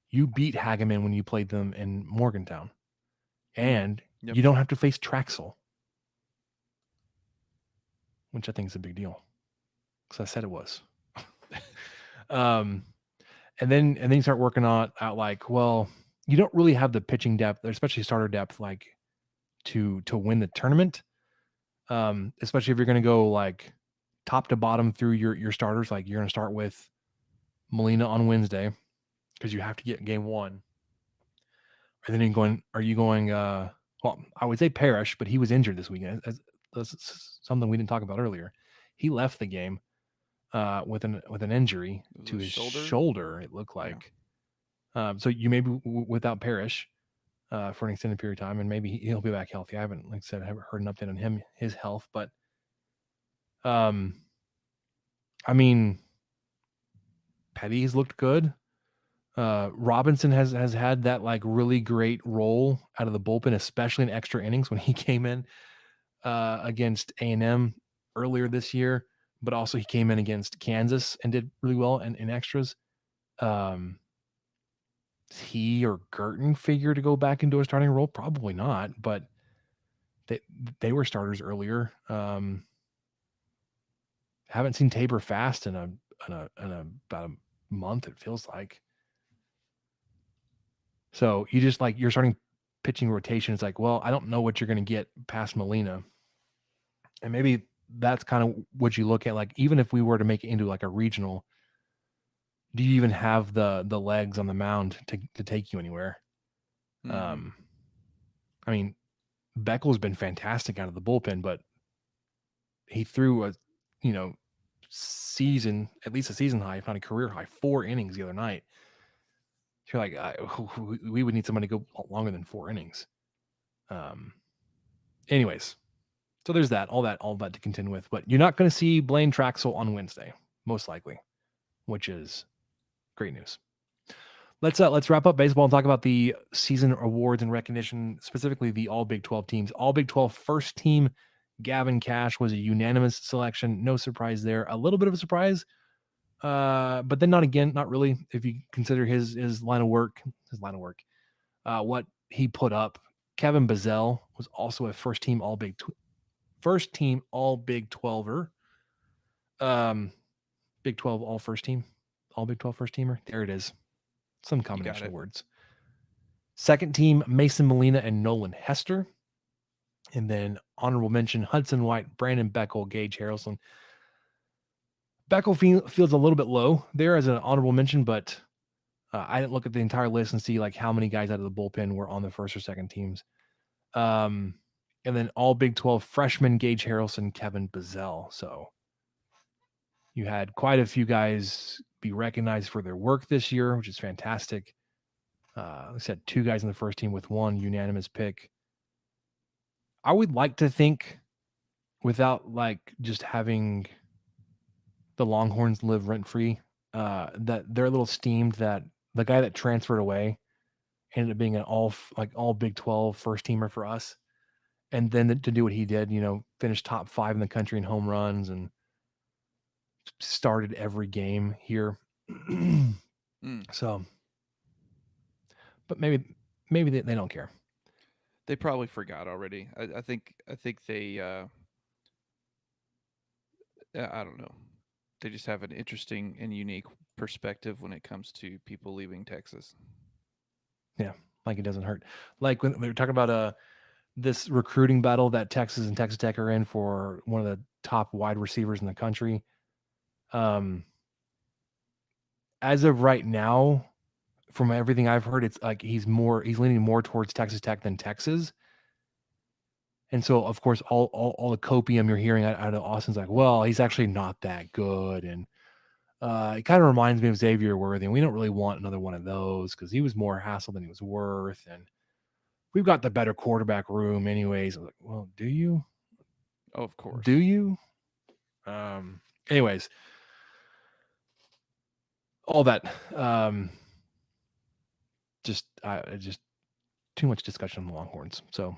you beat Hageman when you played them in Morgantown, and you don't have to face Traxel, which I think is a big deal because I said it was. And then you start working out well, you don't really have the pitching depth, especially starter depth, to win the tournament. Especially if you're going to go top to bottom through your starters. You're going to start with Molina on Wednesday because you have to get game one. And then are you going, well, I would say Parrish, but he was injured this weekend. That's something we didn't talk about earlier. He left the game with an injury to his shoulder, it looked like. Yeah. So you may be without Parrish for an extended period of time, and maybe he'll be back healthy. I haven't heard an update on his health, but Petty's looked good. Robinson has had that really great role out of the bullpen, especially in extra innings when he came in against A&M earlier this year, but also he came in against Kansas and did really well in extras. He or Girton figure to go back into a starting role? Probably not, but they were starters earlier. Haven't seen Tabor Fast in about a month, it feels like. So you just your starting pitching rotation is well, I don't know what you're going to get past Molina. And maybe that's kind of what you look at. Even if we were to make it into a regional, do you even have the legs on the mound to take you anywhere? Mhm. I mean, Beckel's been fantastic out of the bullpen, but he threw a, you know, at least a season high, if not a career high, 4 innings the other night. You're like, we would need somebody to go longer than 4 innings. Anyways, so there's that, all that to contend with. But you're not going to see Blaine Traxel on Wednesday, most likely, which is great news. Let's wrap up baseball and talk about the season awards and recognition, specifically the All Big 12 teams. All Big 12 first team, Gavin Cash was a unanimous selection. No surprise there. A little bit of a surprise, but then not really. If you consider his line of work, what he put up. Kevin Bazell was also a first team All Big 12er. Big 12 All First Team, All Big 12 first teamer. There it is. Some combination of words. Second team, Mason Molina and Nolan Hester. And then honorable mention, Hudson White, Brandon Beckel, Gage Harrelson. Beckel feels a little bit low there as an honorable mention, but I didn't look at the entire list and see like how many guys out of the bullpen were on the first or second teams. And then all Big 12 freshman, Gage Harrelson, Kevin Bazell. So you had quite a few guys be recognized for their work this year, which is fantastic. I said 2 guys in the first team with 1 unanimous pick. I would like to think, without like just having the Longhorns live rent free, that they're a little steamed that the guy that transferred away ended up being an all Big 12 first teamer for us. And then to do what he did, finish top 5 in the country in home runs and started every game here. So, but maybe they don't care. They probably forgot already. I think they I don't know. They just have an interesting and unique perspective when it comes to people leaving Texas. Yeah, like it doesn't hurt. Like when we were talking about this recruiting battle that Texas and Texas Tech are in for one of the top wide receivers in the country. As of right now, from everything I've heard, it's like he's leaning more towards Texas Tech than Texas. And so, of course, all the copium you're hearing out of Austin's like, well, he's actually not that good. And it kind of reminds me of Xavier Worthy. And we don't really want another one of those because he was more hassle than he was worth. And we've got the better quarterback room anyways. I'm like, well, do you? Oh, of course. Do you? Anyways, all that. Just too much discussion on the Longhorns. So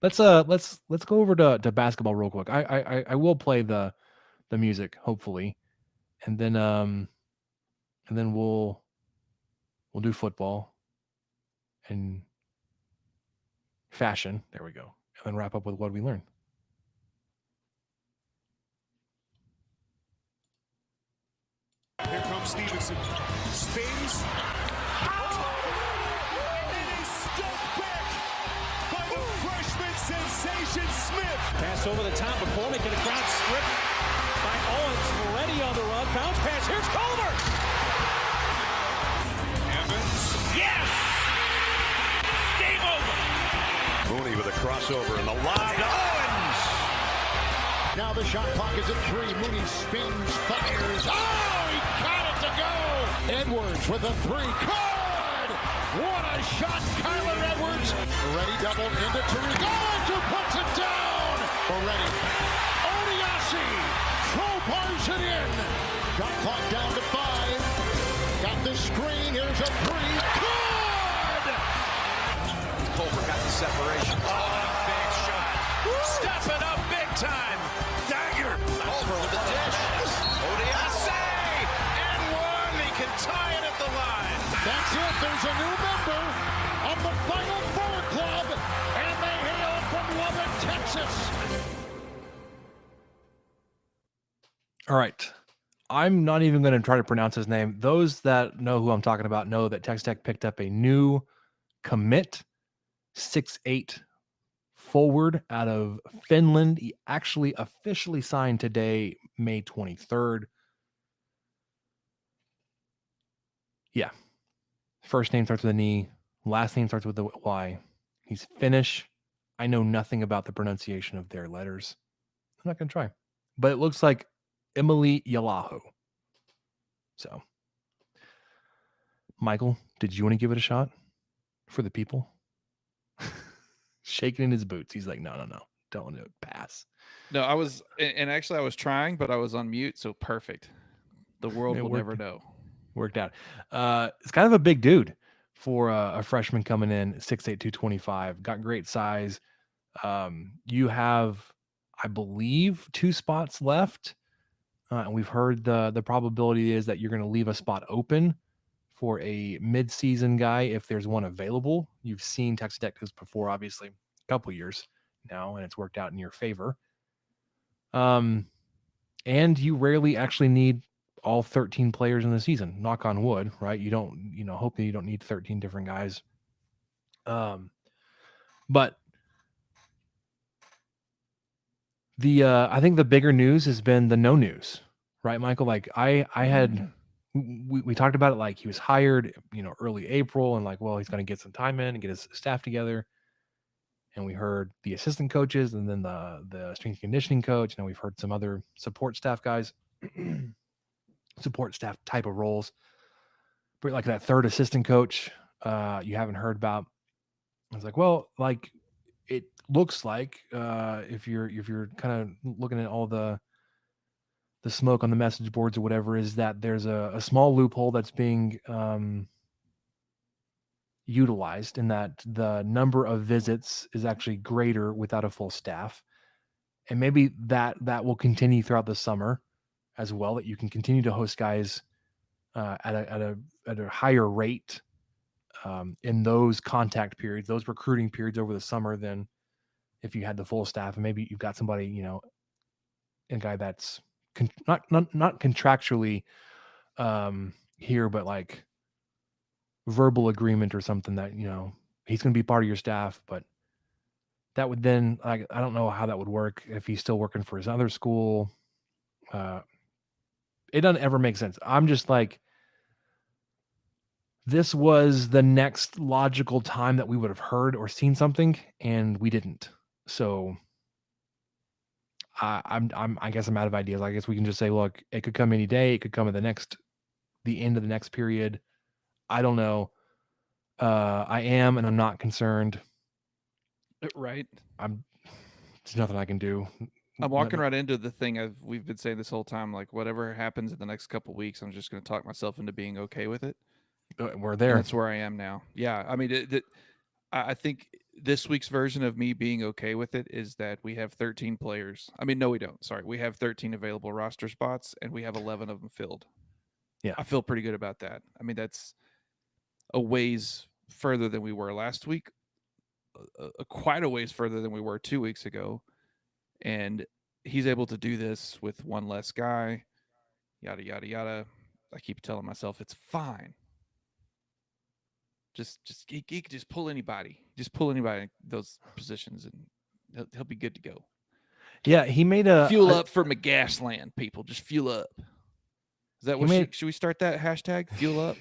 let's go over to basketball real quick. I will play the music hopefully, and then we'll do football and fashion. There we go, and then wrap up with what we learned. Here comes Stevenson. Spins. Sensation Smith. Pass over the top of McCormick and a crowd stripped by Owens. Moretti on the run. Bounce pass. Here's Culver. Evans. Yes! Game over. Mooney with a crossover and the lob to Owens. Now the shot clock is at 3. Mooney spins, fires. Oh, he got it to go. Edwards with a 3. Good! What a shot, Kyler Edwards. Ready double into Tariq. Owens who puts it down. Already. Odiasi crowbars it in. Shot clock down to 5. Got the screen. Here's a 3. Good! Culver got the separation. Oh, big shot. Stepping up big time. Dagger. Culver with the dish. Odiasi. And 1. He can tie it at the line. That's it. There's a new member of the Final Four Club, and they hail from Lubbock, Texas. All right. I'm not even going to try to pronounce his name. Those that know who I'm talking about know that Texas Tech picked up a new commit, 6'8" forward out of Finland. He actually officially signed today, May 23rd. Yeah. First name starts with an E. Last name starts with a Y. He's Finnish. I know nothing about the pronunciation of their letters. I'm not going to try. But it looks like Emily Yalaho. So, Michael, did you want to give it a shot for the people? Shaking in his boots. He's like, no. Don't want to pass. No, I was, and actually I was trying, but I was on mute, so perfect. The world It will never worked. know. Worked out. It's kind of a big dude for a freshman coming in, 6'8", 225. Got great size. You have, I believe, 2 spots left. And we've heard the probability is that you're going to leave a spot open for a mid-season guy if there's one available. You've seen Texas Tech do this before, obviously, a couple years now, and it's worked out in your favor. And you rarely actually need all 13 players in the season. Knock on wood, right? You don't, hopefully you don't need 13 different guys. But I think the bigger news has been the no news, right, Michael? Like I had, we talked about it, like he was hired, early April, and like, well, he's going to get some time in and get his staff together. And we heard the assistant coaches and then the strength and conditioning coach. Now we've heard some other support staff guys, support staff type of roles. But like that third assistant coach, you haven't heard about. I was like, well, like it looks like if you're kind of looking at all the smoke on the message boards or whatever, is that there's a small loophole that's being utilized in that the number of visits is actually greater without a full staff. And maybe that will continue throughout the summer as well, that you can continue to host guys at a higher rate in those contact periods, those recruiting periods over the summer, than if you had the full staff. And maybe you've got somebody, a guy that's not contractually here, but like verbal agreement or something that, he's going to be part of your staff. But that would then, like, I don't know how that would work if he's still working for his other school. It doesn't ever make sense. I'm just like, this was the next logical time that we would have heard or seen something, and we didn't. So I guess I'm out of ideas. I guess we can just say, look, it could come any day. It could come at the end of the next period. I don't know. I am, and I'm not concerned. Right. There's nothing I can do. I'm walking right into the thing we've been saying this whole time, like whatever happens in the next couple of weeks, I'm just going to talk myself into being okay with it. We're there. And that's where I am now. Yeah. I mean, I think this week's version of me being okay with it is that we have 13 players. I mean, no, we don't. Sorry. We have 13 available roster spots and we have 11 of them filled. Yeah. I feel pretty good about that. I mean, that's a ways further than we were last week, quite a ways further than we were 2 weeks ago. And he's able to do this with one less guy, yada, yada, yada. I keep telling myself it's fine. He could just pull anybody. Just pull anybody in those positions and he'll be good to go. Yeah, he made a fuel up for McGashland, people. Just fuel up. Is that what should we start that hashtag? Fuel up.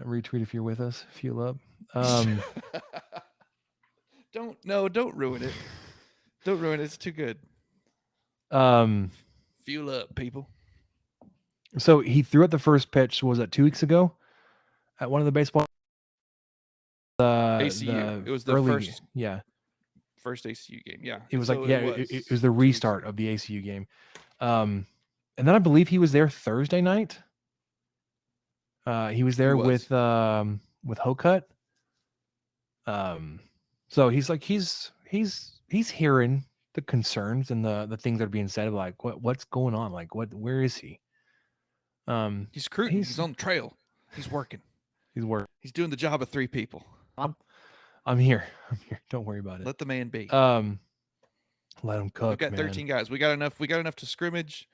Retweet if you're with us. Fuel up. Don't ruin it. Don't ruin it. It's too good. Fuel up, people. So he threw out the first pitch. Was that 2 weeks ago? At one of the baseball. ACU. It was the first. Yeah. First ACU game. Yeah. It was it was the restart of the ACU game. And then I believe he was there Thursday night. He was there with Hokut. So he's like he's hearing the concerns and the things that are being said, like what's going on, like where is he? He's recruiting. He's on the trail. He's working. He's doing the job of 3 people. I'm here. Don't worry about it. Let the man be. Let him cook. We've got 13 guys. We got enough to scrimmage.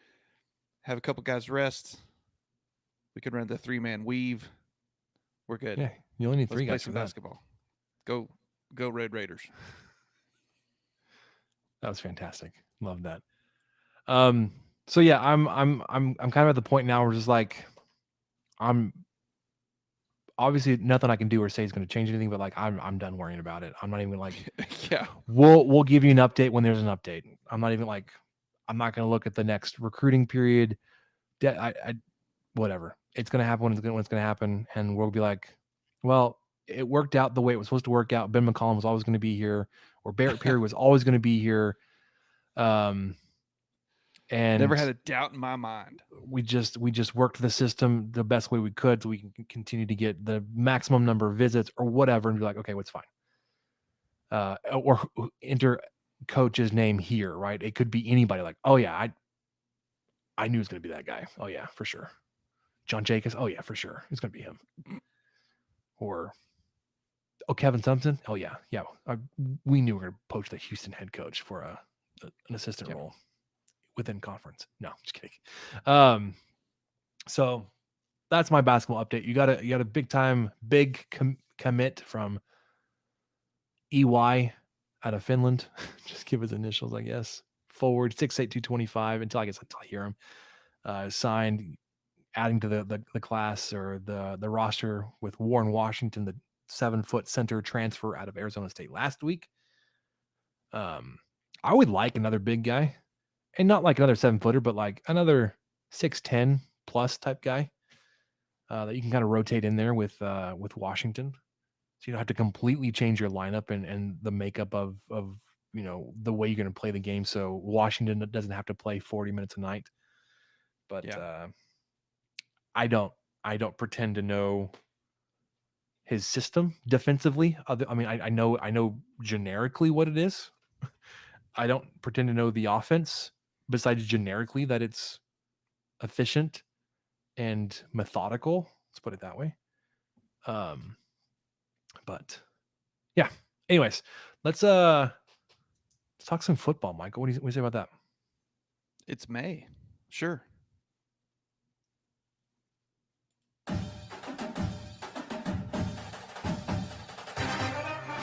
Have a couple guys rest. We can run the 3-man weave. We're good. Yeah, you only need 3 Let's play guys some for that. basketball. Go Red Raiders. That was fantastic. Love that. So yeah, I'm kind of at the point now where just like, I'm obviously nothing I can do or say is going to change anything, but like I'm done worrying about it. I'm not even like Yeah. we'll give you an update when there's an update. I'm not even like I'm not going to look at the next recruiting period. Whatever. It's going to happen when it's going to happen, and we'll be like, well, it worked out the way it was supposed to work out. Ben McCollum was always going to be here, or Barrett Perry was always going to be here. And Never had a doubt in my mind. we just worked the system the best way we could so we can continue to get the maximum number of visits or whatever, and be like, okay, what's fine. Or enter coach's name here, right? It could be anybody. Like, oh yeah, I knew it was going to be that guy. Oh yeah, for sure. John Jacobs. Oh yeah, for sure, it's going to be him. Or Kevin Thompson. Oh yeah, we knew we were going to poach the Houston head coach for an assistant role within conference. No, just kidding. So that's my basketball update. You got a big commit from EY out of Finland. Just give his initials, I guess. Forward 6'8", 225 until I hear him. Signed, adding to the class or the roster with Warren Washington, the 7-foot center transfer out of Arizona State last week. I would like another big guy, and not like another 7-footer, but like another 6'10" plus type guy that you can kind of rotate in there with Washington. So you don't have to completely change your lineup and the makeup of the way you're going to play the game. So Washington doesn't have to play 40 minutes a night. But I don't pretend to know his system defensively. I know generically what it is. I don't pretend to know the offense besides generically that it's efficient and methodical. Let's put it that way. But yeah. Anyways, let's talk some football, Michael. What do you say about that? It's May. Sure.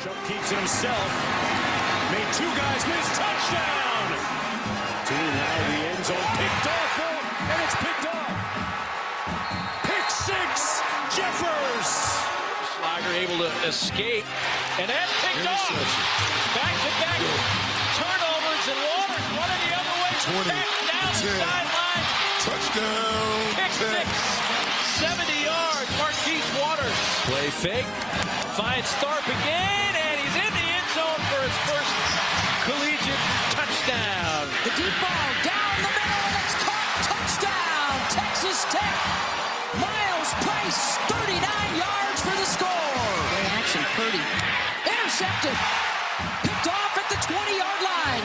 Chuck keeps it himself. Made two guys miss. Touchdown! Two now in the end zone. Picked off, and it's picked off. Pick six. Jeffers. Schlager able to escape. And that picked off. Back-to-back turnovers, and Waters running the other way. 20, Back down the 10, sideline. touchdown. Pick 10. six. 70 yards. Marquise Waters. Play fake. Finds Tharp again, and he's in the end zone for his first collegiate touchdown. The deep ball down the middle, and it's caught. Touchdown, Texas Tech. Miles Price, 39 yards for the score. Great action, Purdy. Intercepted. Picked off at the 20-yard line.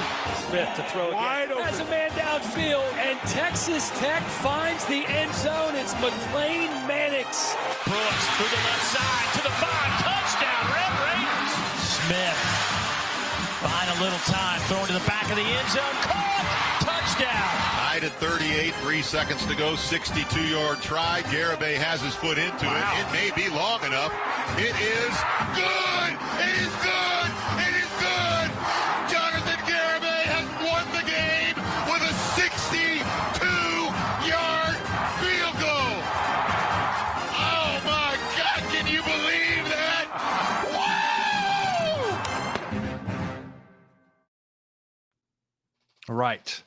Smith to throw again. Has a man downfield, and Texas Tech finds the end zone. It's McLean Mannix. Brooks through the left side to the 5. Touchdown, Red Raiders. Smith buying a little time, throwing to the back of the end zone. Caught. Touchdown. Tied at 38, 3 seconds to go, 62-yard try. Garibay has his foot into it. It may be long enough. It is good. It is good. It is good. Jonathan Garibay has won the game with a 62-yard field goal. Oh my God! Can you believe that? Woo! All right.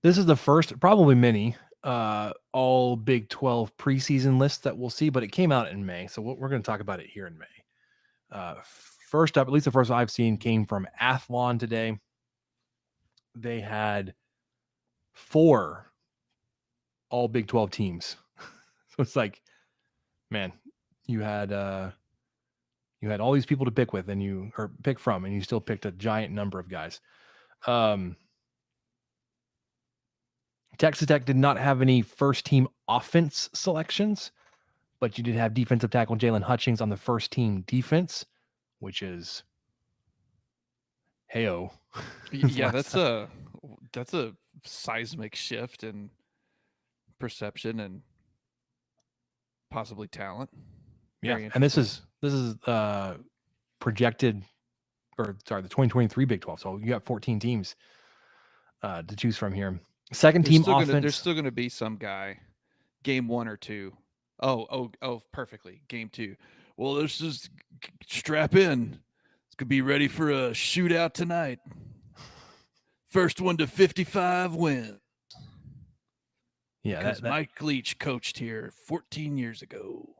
This is the first, probably many, all Big 12 preseason lists that we'll see, but it came out in May. So we're going to talk about it here in May. First up, at least the first one I've seen, came from Athlon today. They had 4 all Big 12 teams. So it's like, man, you had all these people to pick with pick from, and you still picked a giant number of guys. Texas Tech did not have any first team offense selections, but you did have defensive tackle Jalen Hutchings on the first team defense, which is heyo. Yeah, that's a seismic shift in perception and possibly talent. Yeah, and this is projected, the 2023 Big 12. So you got 14 teams to choose from here. Second team offense. There's still going to be some guy game 1 or 2. Oh, perfectly. Game 2. Well, let's just strap in. It's gonna be ready for a shootout tonight. First one to 55 wins. Yeah, Because Mike Leach coached here 14 years ago.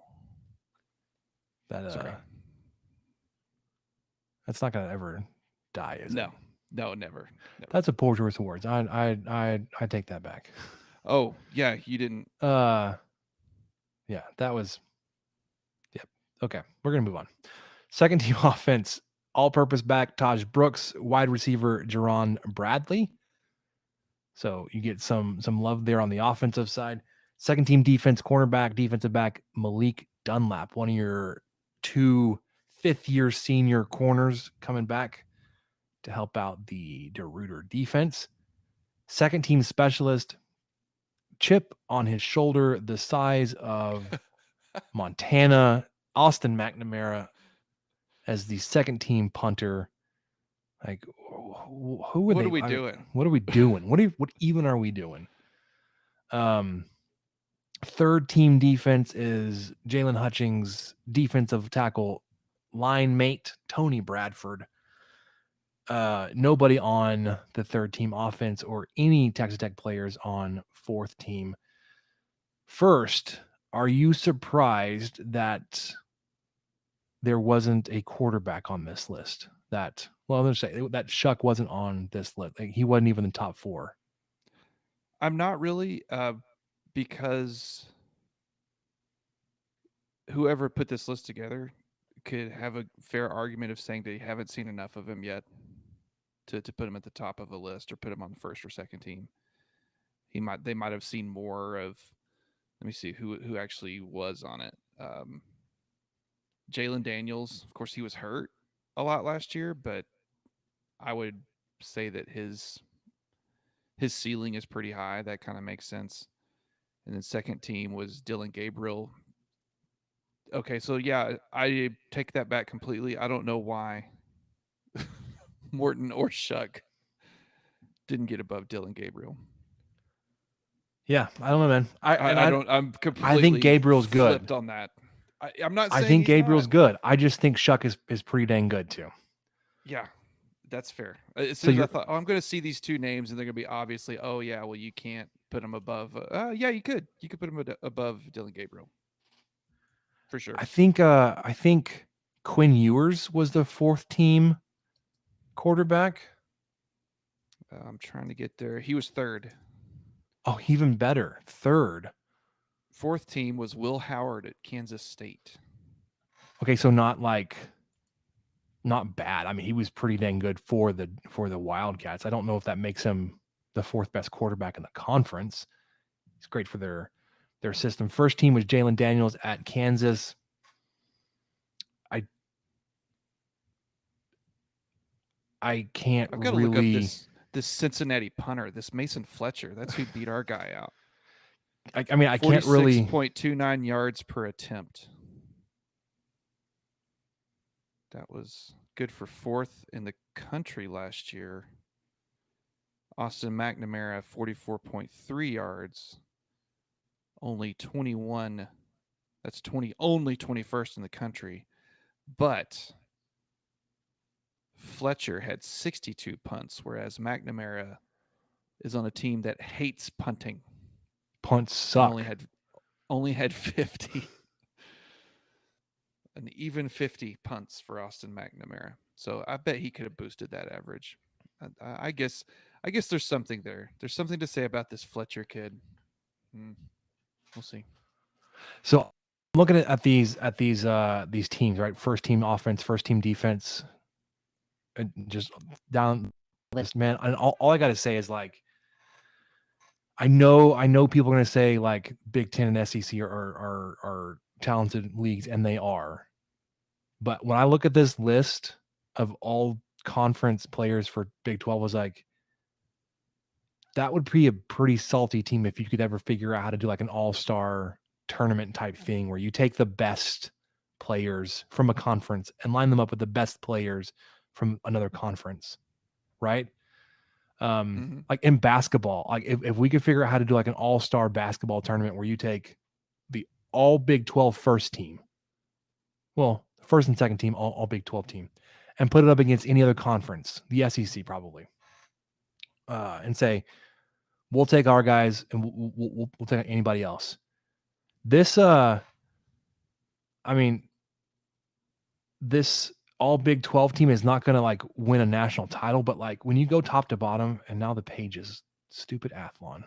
that's not gonna ever die, is it? No, never. That's a poor choice of words. I take that back. Oh, yeah, you didn't. Yeah, that was. Yep. Okay, we're gonna move on. Second team offense, all-purpose back Taj Brooks, wide receiver Jerron Bradley. So you get some love there on the offensive side. Second team defense, cornerback, defensive back Malik Dunlap, one of your 2 fifth-year senior corners coming back to help out the DeRuyter defense. Second team specialist, chip on his shoulder, the size of Montana, Austin McNamara as the second team punter. Like, who are What they? are we doing? What are we doing? What even are we doing? Third team defense is Jalen Hutchings, defensive tackle line mate Tony Bradford. Nobody on the third team offense or any Texas Tech players on fourth team. First, are you surprised that there wasn't a quarterback on this list? I'm going to say that Shuck wasn't on this list. Like, he wasn't even in the top 4. I'm not really, because whoever put this list together could have a fair argument of saying they haven't seen enough of him yet to put him at the top of a list or put him on the first or second team. They might have seen more of. Let me see who actually was on it. Jalen Daniels, of course, he was hurt a lot last year, but I would say that his ceiling is pretty high. That kind of makes sense. And then second team was Dylan Gabriel. Okay, so yeah, I take that back completely. I don't know why Morton or Shuck didn't get above Dylan Gabriel. Yeah, I don't know, man. I'm completely. I think Gabriel's good. Flipped on that. I'm not. Saying I think Gabriel's not. good. I just think Shuck is pretty dang good too. Yeah, that's fair. As soon as I thought, I'm going to see these 2 names, and they're going to be obviously, oh yeah, well you can't put them above. Yeah, you could put them above Dylan Gabriel, for sure. I think Quinn Ewers was the fourth team quarterback. I'm trying to get there. He was third. Oh, even better, third. Fourth team was Will Howard at Kansas State. Okay, so not bad. I mean, he was pretty dang good for the Wildcats. I don't know if that makes him the 4th best quarterback in the conference. He's great for their system. First team was Jalen Daniels at Kansas. I can't I've got to really look up this Cincinnati punter, this Mason Fletcher. That's who beat our guy out. I mean, I can't really 46.29 yards per attempt. That was good for 4th in the country last year. Austin McNamara, 44.3 yards. Only 21. That's only 21st in the country. But Fletcher had 62 punts, whereas McNamara is on a team that hates punting. Punts suck. Only had 50. An even 50 punts for Austin McNamara. So I bet he could have boosted that average. I guess there's something there. There's something to say about this Fletcher kid. We'll see. So I'm looking at these teams, right? First team offense, first team defense, just down the list, man. And all I got to say is, like, I know people are going to say like Big Ten and SEC are talented leagues, and they are. But when I look at this list of all conference players for Big 12, I was like, that would be a pretty salty team if you could ever figure out how to do like an all-star tournament type thing where you take the best players from a conference and line them up with the best players from another conference, right? Like in basketball, like if we could figure out how to do like an all-star basketball tournament where you take the all Big 12 first team, well, first and second team, all Big 12 team, and put it up against any other conference, the SEC probably, and say, we'll take our guys and we'll take anybody else. This, I mean, this all Big 12 team is not going to like win a national title, but like when you go top to bottom, and now the page is stupid Athlon.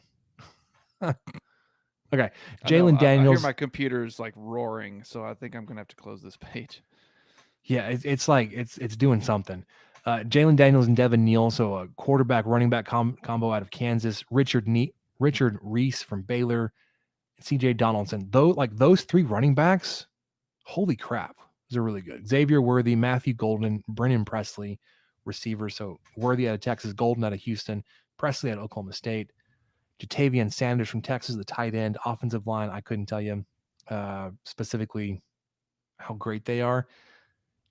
Okay. Jalen Daniels. I hear my computer's like roaring, so I think I'm going to have to close this page. Yeah, it's like it's doing something. Jalen Daniels and Devin Neal, so a quarterback running back combo out of Kansas. Richard Reese from Baylor, CJ Donaldson. Those three running backs, holy crap, those are really good. Xavier Worthy, Matthew Golden, Brennan Presley, receivers. So Worthy out of Texas, Golden out of Houston, Presley out of Oklahoma State, Jatavian Sanders from Texas, the tight end. Offensive line, I couldn't tell you specifically how great they are.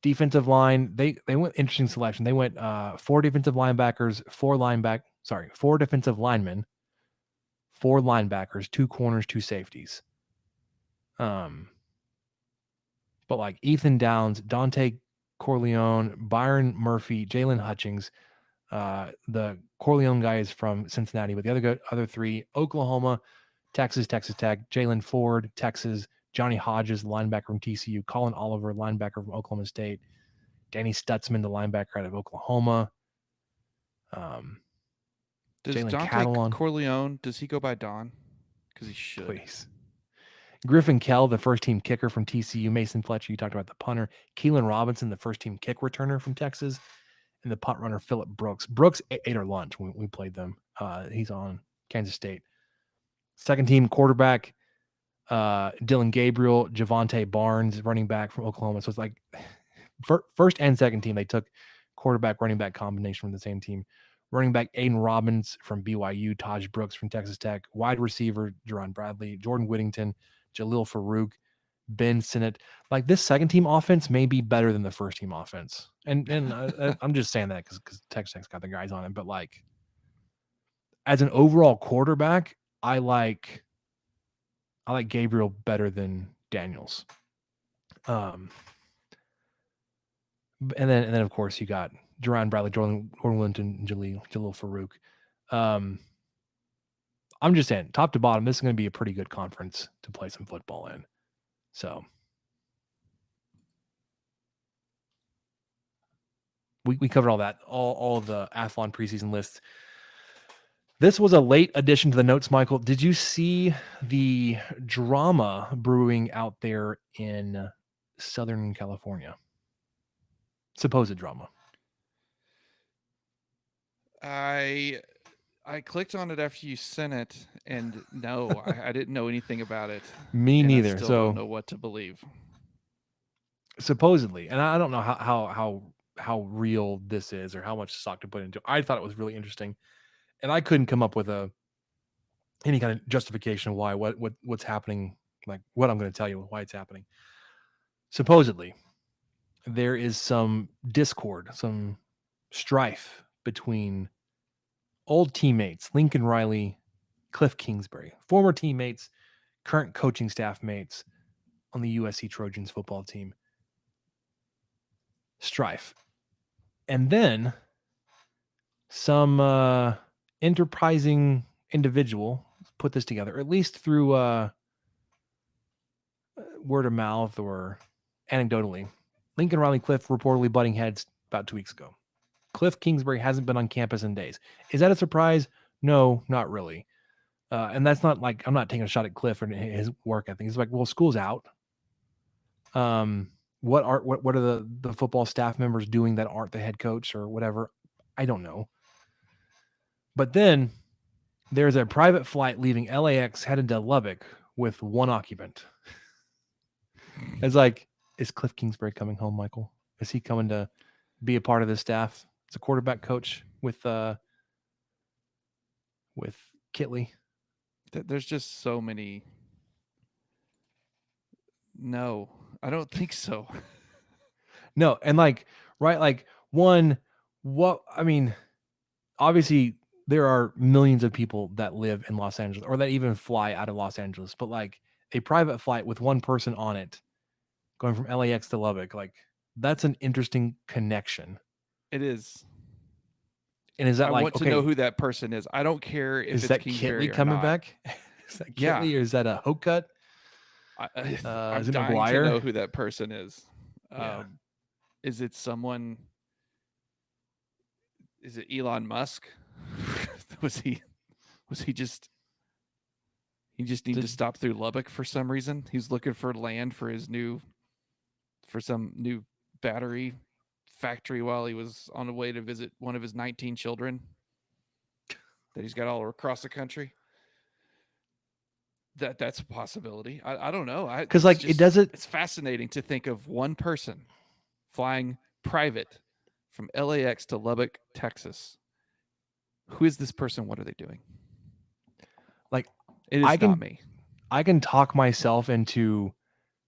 Defensive line, they went interesting selection. They went 4 defensive linebackers, 4 defensive linemen, 4 linebackers, 2 corners, 2 safeties. But like Ethan Downs, Dante Corleone, Byron Murphy, Jalen Hutchings. The Corleone guy is from Cincinnati, but the other 3, Oklahoma, Texas Tech, Jalen Ford, Texas, Johnny Hodges, linebacker from TCU, Colin Oliver, linebacker from Oklahoma State, Danny Stutzman, the linebacker out of Oklahoma. Does Jalen Dante Corleone, does he go by Don? Because he should. Please. Griffin Kell, the first-team kicker from TCU. Mason Fletcher, you talked about the punter. Keelan Robinson, the first-team kick returner from Texas. And the punt runner, Phillip Brooks. Brooks ate our lunch when we played them. He's on Kansas State. Second-team quarterback, Dylan Gabriel, Javante Barnes, running back from Oklahoma. So it's like first and second team, they took quarterback, running back combination from the same team. Running back, Aiden Robbins from BYU, Taj Brooks from Texas Tech. Wide receiver, Jerron Bradley, Jordan Whittington, Jalil Farouk, Ben Sinnott. Like this second team offense may be better than the first team offense. And I'm just saying that because Texas Tech's got the guys on it. But like as an overall quarterback, I like Gabriel better than Daniels. And then of course you got Jerron Bradley, Jordan Whittington, and Jalil Farouk. I'm just saying, top to bottom, this is going to be a pretty good conference to play some football in. So we covered all that, all of the Athlon preseason lists. This was a late addition to the notes, Michael. Did you see the drama brewing out there in Southern California? Supposed drama. I clicked on it after you sent it, and no, I didn't know anything about it. Me neither. I still So don't know what to believe. Supposedly, and I don't know how real this is or how much stock to put into it. I thought it was really interesting, and I couldn't come up with any kind of justification of why what's happening, like what I'm going to tell you why it's happening. Supposedly, there is some discord, some strife between old teammates, Lincoln Riley, Cliff Kingsbury, former teammates, current coaching staff mates on the USC Trojans football team. Strife. And then some enterprising individual put this together, at least through word of mouth or anecdotally. Lincoln Riley, Cliff reportedly butting heads about 2 weeks ago. Cliff Kingsbury hasn't been on campus in days. Is that a surprise? No, not really. And that's not like I'm not taking a shot at Cliff or his work ethic. It's like, well, school's out. What are the football staff members doing that aren't the head coach or whatever? I don't know. But then there's a private flight leaving LAX headed to Lubbock with one occupant. It's like, is Cliff Kingsbury coming home, Michael? Is he coming to be a part of the staff? It's a quarterback coach with Kitley. There's just so many. No, I don't think so. No, and like, right, like one, what I mean, obviously there are millions of people that live in Los Angeles or that even fly out of Los Angeles, but like a private flight with one person on it going from LAX to Lubbock, like that's an interesting connection. It is. And is that I like, want to know who that person is. I don't care if is it's that Kingsbury Kitley or coming not. back? Is that Yeah. Kitley or is that a Hocut? I'm Is it dying McGuire? to know who that person is. Yeah. Is it someone? Is it Elon Musk? was he just? He just needed to stop through Lubbock for some reason. He's looking for land for some new battery factory while he was on the way to visit one of his 19 children that he's got all across the country. That's a possibility. I don't know. Because like just, it doesn't. It's fascinating to think of one person flying private from LAX to Lubbock, Texas. Who is this person? What are they doing? Like it is not me. I can talk myself into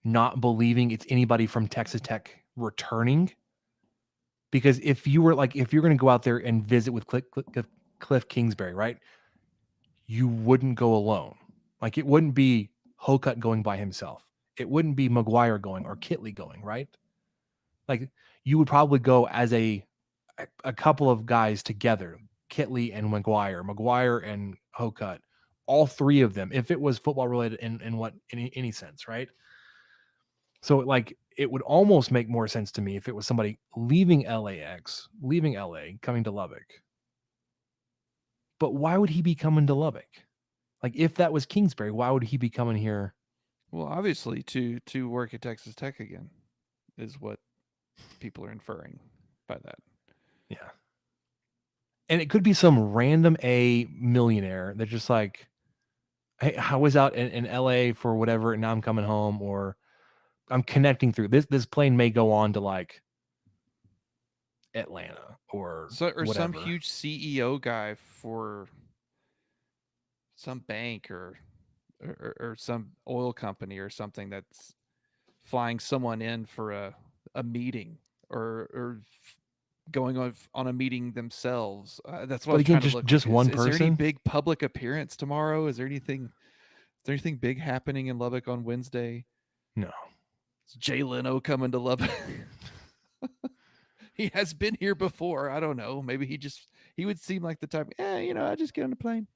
not believing it's anybody from Texas Tech returning. Because if you're going to go out there and visit with Cliff Kingsbury, right? You wouldn't go alone. Like it wouldn't be Hocut going by himself. It wouldn't be McGuire going or Kitley going, right? Like you would probably go as a couple of guys together, Kitley and McGuire and Hocut, all three of them, if it was football related in any sense, right? So like it would almost make more sense to me if it was somebody leaving LAX, leaving LA, coming to Lubbock. But why would he be coming to Lubbock? Like if that was Kingsbury, why would he be coming here? Well, obviously to work at Texas Tech again is what people are inferring by that. Yeah. And it could be some random millionaire that just like, hey, I was out in LA for whatever, and now I'm coming home, or I'm connecting through this plane may go on to like Atlanta or whatever. Some huge CEO guy for some bank or some oil company or something that's flying someone in for a meeting or going on a meeting themselves. That's what. But again, just one person. Is there any big public appearance tomorrow? Is there anything big happening in Lubbock on Wednesday? No. Is Jay Leno coming to Lubbock? He has been here before. I don't know. Maybe he would seem like the type. I just get on the plane,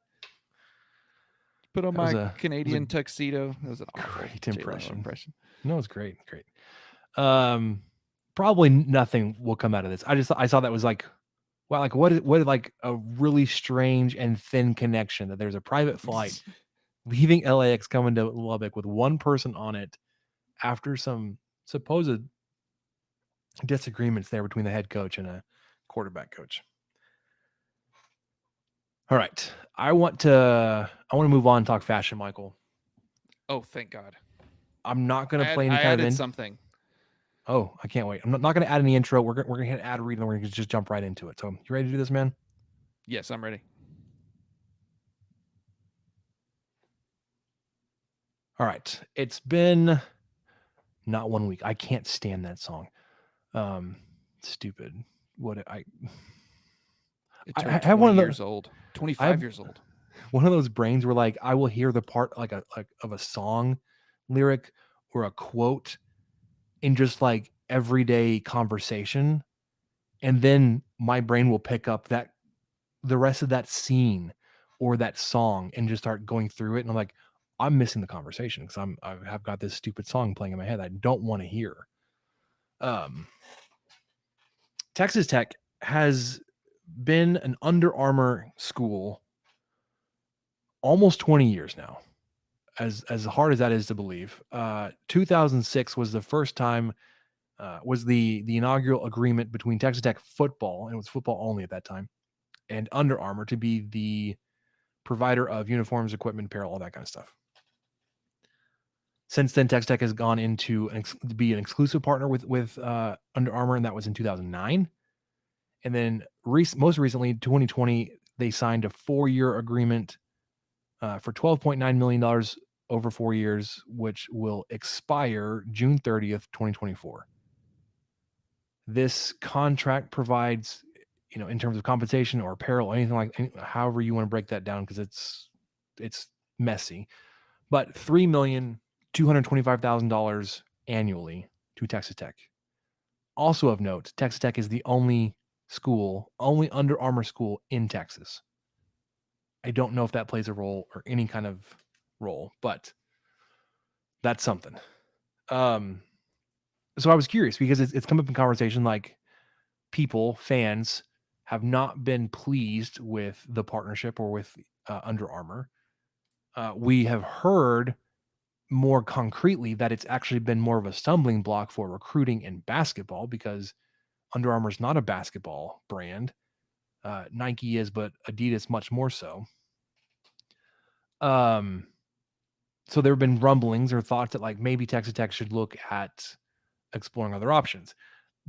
put on my Canadian tuxedo. That was an great impression. No, it was great. Probably nothing will come out of this. I saw that was like, wow, like what like a really strange and thin connection that there's a private flight leaving LAX coming to Lubbock with one person on it after some supposed disagreements there between the head coach and a quarterback coach. All right. I want to move on and talk fashion, Michael. Oh, thank God. I'm not going to play any kind of something. Oh, I can't wait. I'm not going to add any intro. We're going to hit add read and we're going to just jump right into it. So you ready to do this, man? Yes, I'm ready. All right. It's been not 1 week. I can't stand that song. Stupid. I have 20 years old. 25 years old. One of those brains where like I will hear the part like of a song lyric or a quote in just like everyday conversation, and then my brain will pick up that the rest of that scene or that song and just start going through it, and I'm like, I'm missing the conversation because I have got this stupid song playing in my head I don't want to hear. Texas Tech has been an Under Armour school almost 20 years now. As hard as that is to believe, 2006 was the first time, was the inaugural agreement between Texas Tech football, and it was football only at that time, and Under Armour to be the provider of uniforms, equipment, apparel, all that kind of stuff. Since then, Texas Tech has gone into to be an exclusive partner with Under Armour, and that was in 2009. And then most recently, 2020, they signed a 4-year agreement for $12.9 million over 4 years, which will expire June 30th, 2024. This contract provides, in terms of compensation or apparel, anything like, however you want to break that down, because it's messy. But $3,225,000 annually to Texas Tech. Also of note, Texas Tech is the only Under Armour school in Texas. I don't know if that plays a role or any kind of role, but that's something. So I was curious because it's come up in conversation, like fans have not been pleased with the partnership or with Under Armour. We have heard more concretely that it's actually been more of a stumbling block for recruiting in basketball because Under Armour is not a basketball brand. Nike is, but Adidas much more so. So there have been rumblings or thoughts that like maybe Texas Tech should look at exploring other options.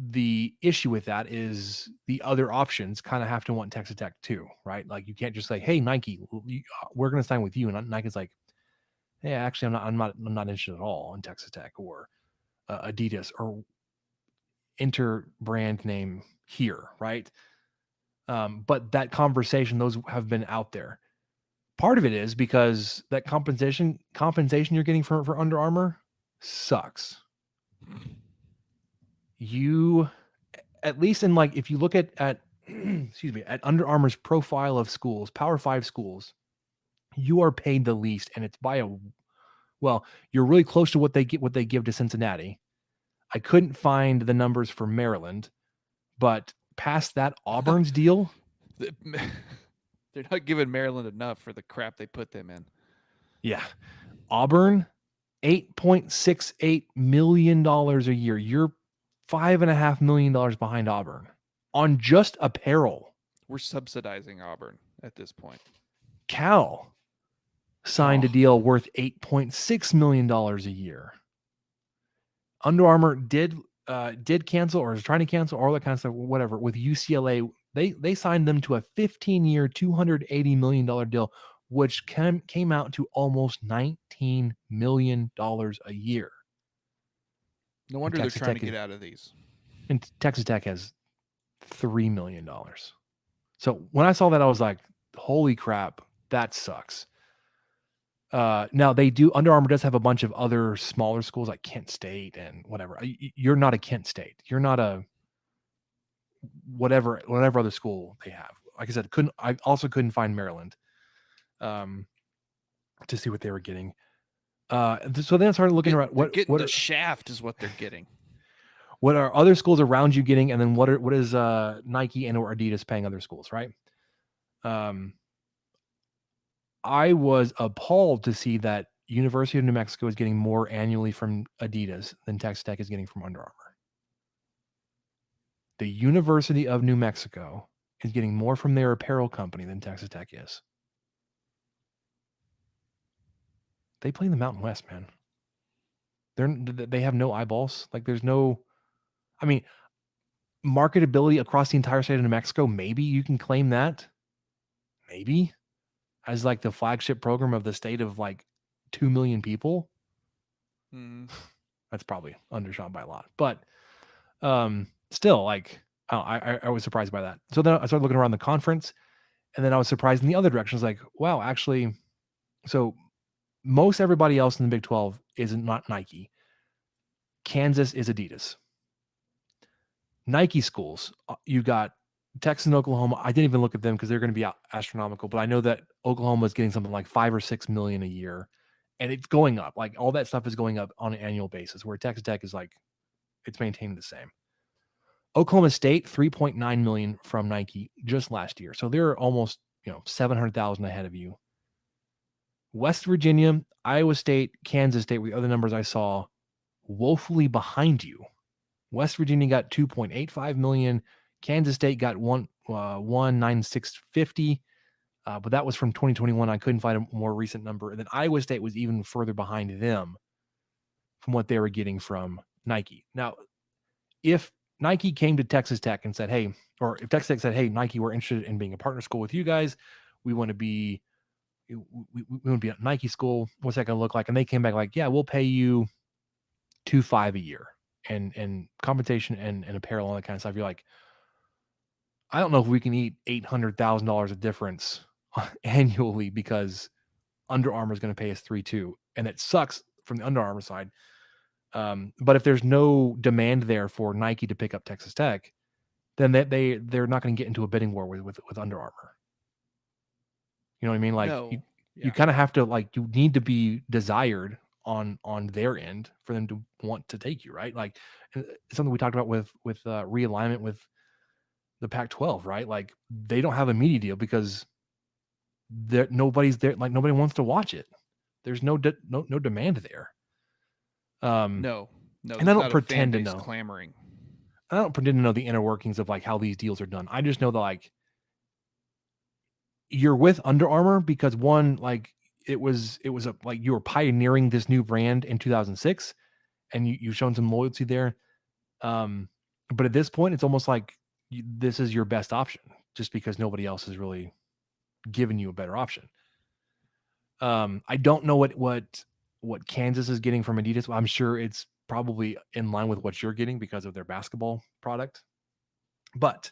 The issue with that is the other options kind of have to want Texas Tech too, right? Like you can't just say, "Hey, Nike, we're going to sign with you," and Nike's like, "Hey, actually, I'm not interested at all in Texas Tech or Adidas or enter brand name here," right? But that conversation, those have been out there. Part of it is because that compensation you're getting for Under Armour sucks. You, at least in like, if you look at excuse me, at Under Armour's profile of schools, Power 5 schools, you are paid the least, and it's by you're really close to what they give to Cincinnati. I couldn't find the numbers for Maryland, but past that, Auburn's deal, they're not giving Maryland enough for the crap they put them in. Yeah. Auburn, $8.68 million a year. You're $5.5 million behind Auburn on just apparel. We're subsidizing Auburn at this point. Cal signed a deal worth $8.6 million a year. Under Armour did cancel or is trying to cancel all that kind of stuff, whatever, with UCLA. They signed them to a 15-year, $280 million deal, which came out to almost $19 million a year. No wonder they're trying to get out of these. And Texas Tech has $3 million. So when I saw that, I was like, holy crap, that sucks. Now Under Armour does have a bunch of other smaller schools like Kent State and whatever. You're not a Kent State. You're not a whatever other school they have. Like I said, I also couldn't find Maryland to see what they were getting. So then I started looking around. What the shaft is what they're getting. What are other schools around you getting? And then what is Nike and or Adidas paying other schools, right? I was appalled to see that University of New Mexico is getting more annually from Adidas than Texas Tech is getting from Under Armour. The University of New Mexico is getting more from their apparel company than Texas Tech is. They play in the Mountain West, man. They have no eyeballs. Like there's no, I mean, marketability across the entire state of New Mexico. Maybe you can claim that. Maybe. As like the flagship program of the state of like 2 million people. That's probably undershot by a lot. But still, like, I was surprised by that. So then I started looking around the conference, and then I was surprised in the other direction. I was like, wow, actually, so most everybody else in the Big 12 is not Nike. Kansas is Adidas. Nike schools, you got Texas and Oklahoma. I didn't even look at them because they're going to be astronomical, but I know that Oklahoma is getting something like $5 or $6 million a year, and it's going up. Like all that stuff is going up on an annual basis, where Texas Tech is like, it's maintaining the same. Oklahoma State, $3.9 million from Nike just last year. So they're almost, $700,000 ahead of you. West Virginia, Iowa State, Kansas State were the other numbers I saw woefully behind you. West Virginia got $2.85 million. Kansas State got $196.50, but that was from 2021. I couldn't find a more recent number. And then Iowa State was even further behind them from what they were getting from Nike. Now, if Nike came to Texas Tech and said, hey, or if Texas Tech said, hey, Nike, we're interested in being a partner school with you guys. We want to be a Nike school. What's that going to look like? And they came back like, yeah, we'll pay you $2.5 a year and compensation and apparel, all that kind of stuff. You're like, I don't know if we can eat $800,000 of difference annually because Under Armour is going to pay us 3.2, and it sucks from the Under Armour side. But if there's no demand there for Nike to pick up Texas Tech, then they're not going to get into a bidding war with Under Armour. You know what I mean? Like No. you Yeah. kind of have to, like, you need to be desired on their end for them to want to take you, right? Like it's something we talked about with realignment with the Pac-12, right? Like they don't have a media deal because nobody's there. Like nobody wants to watch it. There's no demand there. No, and there's I don't not a fan pretend to base know. clamoring. I don't pretend to know the inner workings of like how these deals are done. I just know that like you're with Under Armour because one, like it was like you were pioneering this new brand in 2006 and you've shown some loyalty there. But at this point, it's almost like this is your best option just because nobody else has really given you a better option. I don't know what Kansas is getting from Adidas. I'm sure it's probably in line with what you're getting because of their basketball product. But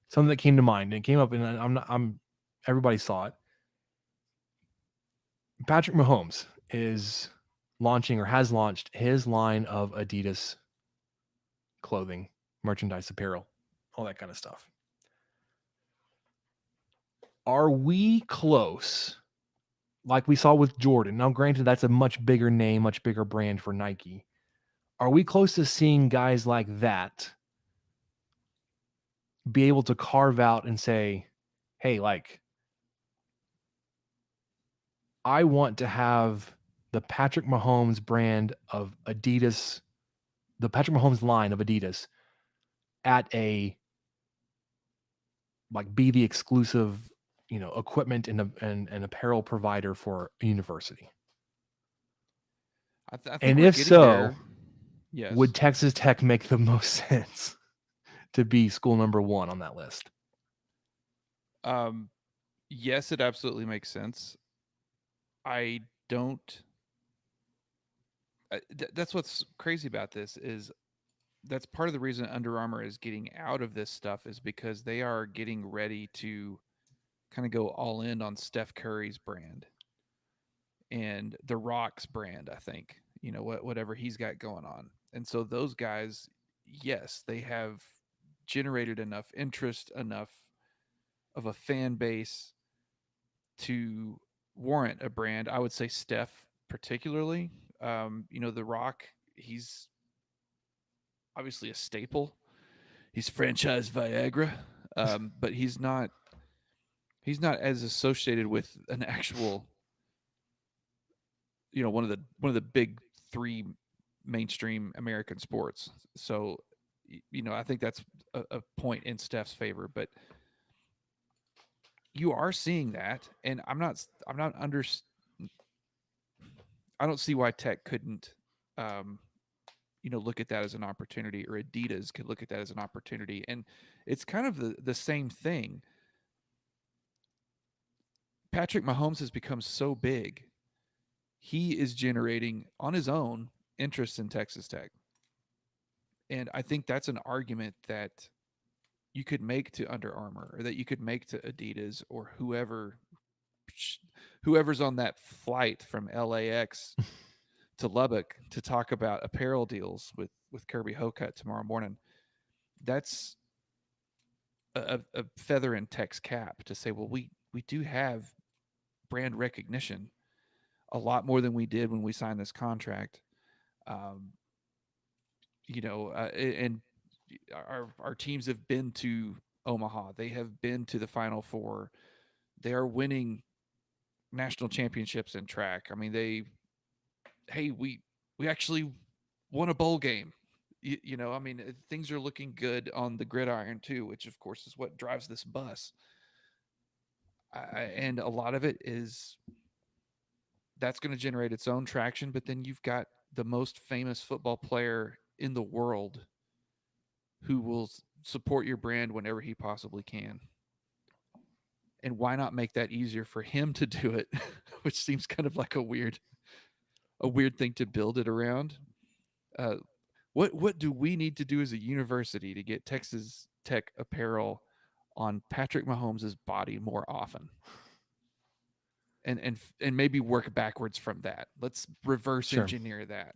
something that came to mind, and it came up, and everybody saw it. Patrick Mahomes is launching or has launched his line of Adidas clothing, merchandise, apparel, all that kind of stuff. Are we close? Like we saw with Jordan. Now, granted, that's a much bigger name, much bigger brand for Nike. Are we close to seeing guys like that be able to carve out and say, hey, like, I want to have the Patrick Mahomes brand of Adidas, the Patrick Mahomes line of Adidas at be the exclusive, equipment and apparel provider for a university? I think And we're if getting so, there. Yes. would Texas Tech make the most sense to be school number one on that list? Yes, it absolutely makes sense. I don't. That's what's crazy about this is that's part of the reason Under Armour is getting out of this stuff is because they are getting ready to kind of go all in on Steph Curry's brand and The Rock's brand, I think, whatever he's got going on. And so those guys, yes, they have generated enough interest, enough of a fan base to warrant a brand. I would say Steph particularly. The Rock, he's obviously a staple. He's franchise Viagra, but he's not as associated with an actual, one of the big three mainstream American sports. So, I think that's a point in Steph's favor, but you are seeing that, and I don't see why Tech couldn't, look at that as an opportunity, or Adidas could look at that as an opportunity. And it's kind of the same thing. Patrick Mahomes has become so big. He is generating on his own interest in Texas Tech. And I think that's an argument that you could make to Under Armour, or that you could make to Adidas, or whoever's on that flight from LAX to Lubbock to talk about apparel deals with Kirby Hocutt tomorrow morning. That's a feather in Tech's cap to say, well, we do have brand recognition, a lot more than we did when we signed this contract. And our teams have been to Omaha. They have been to the Final Four. They are winning national championships in track. I mean, we actually won a bowl game. Things are looking good on the gridiron too, which of course is what drives this bus. And a lot of it is that's going to generate its own traction. But then you've got the most famous football player in the world who will support your brand whenever he possibly can. And why not make that easier for him to do it, which seems kind of like a weird thing to build it around. What do we need to do as a university to get Texas Tech apparel on Patrick Mahomes' body more often. And maybe work backwards from that. Let's reverse Sure. engineer that.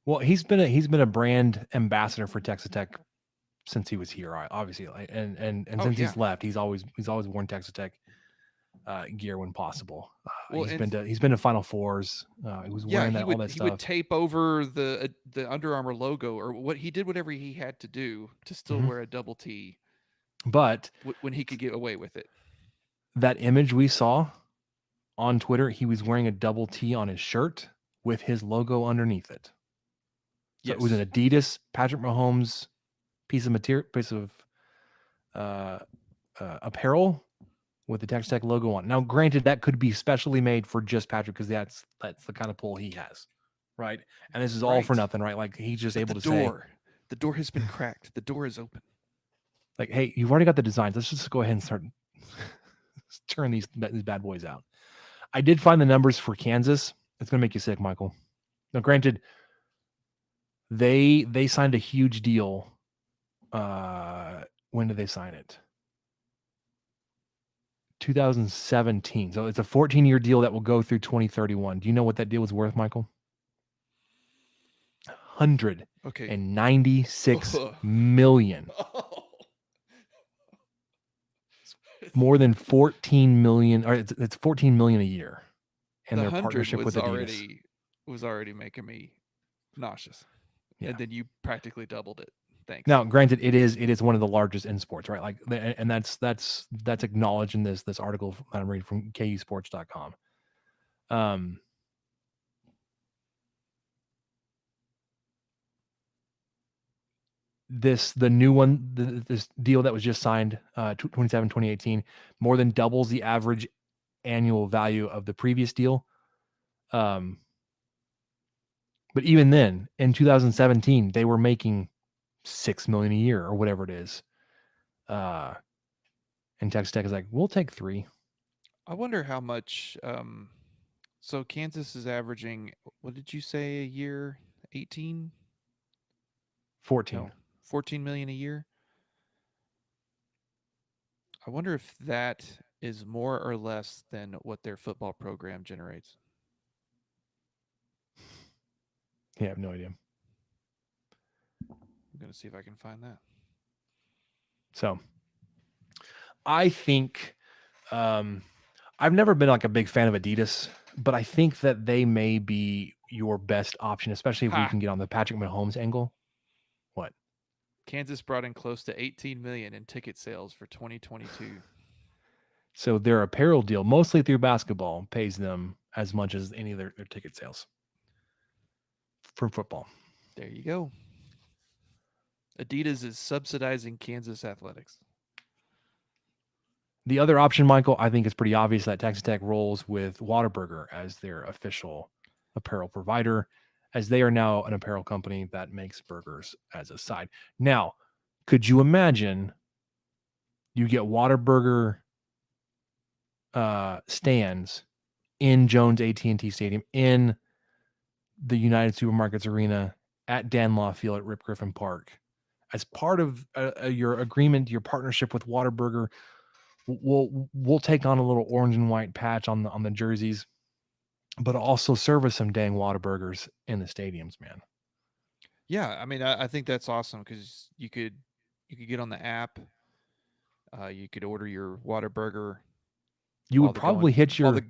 Well, he's been a brand ambassador for Texas Tech since he was here, obviously, and since he's left, he's always worn Texas Tech gear when possible. He's been to Final Fours. He was wearing all that stuff. He would tape over the Under Armour logo, or what he did, whatever he had to do to still wear a double T. But when he could get away with it, that image we saw on Twitter, he was wearing a double T on his shirt with his logo underneath it. So it was an Adidas Patrick Mahomes piece of apparel with the Texas Tech logo on. Now, granted, that could be specially made for just Patrick because that's the kind of pull he has, right? And this is all for nothing, right? Like he's just able to say, the door has been cracked. The door is open. Like, hey, you've already got the designs. Let's just go ahead and start turn these bad boys out. I did find the numbers for Kansas. It's going to make you sick, Michael. Now, granted, they signed a huge deal. When did they sign it? 2017. So it's a 14-year deal that will go through 2031. Do you know what that deal was worth, Michael? $196 million. More than 14 million, or it's 14 million a year. And their partnership with Adidas was already making me nauseous. Yeah. And then you practically doubled it. Thanks. Now, granted, it is one of the largest in sports, right? Like, and that's acknowledged in this article that I'm reading from KUSports.com. The new one, this deal that was just signed, 2018, more than doubles the average annual value of the previous deal. But even then, in 2017, they were making $6 million a year or whatever it is. And Texas Tech is like, we'll take $3 million. I wonder how much. So Kansas is averaging, what did you say, a year? 18? 14. No, 14 million a year. I wonder if that is more or less than what their football program generates. Yeah, I have no idea. I'm going to see if I can find that. So I think I've never been like a big fan of Adidas, but I think that they may be your best option, especially if we can get on the Patrick Mahomes angle. What? Kansas brought in close to 18 million in ticket sales for 2022. So their apparel deal, mostly through basketball, pays them as much as any of their ticket sales from football. There you go. Adidas is subsidizing Kansas athletics. The other option, Michael, I think is pretty obvious that Texas Tech rolls with Whataburger as their official apparel provider, as they are now an apparel company that makes burgers as a side. Now, could you imagine you get Whataburger stands in Jones AT&T Stadium, in the United Supermarkets Arena, at Dan Law Field, at Rip Griffin Park, as part of your agreement, your partnership with Whataburger? We'll take on a little orange and white patch on the jerseys, but also service some dang Whataburgers in the stadiums, man. Yeah, I mean, I think that's awesome because you could get on the app, you could order your Whataburger. You would probably hit your while the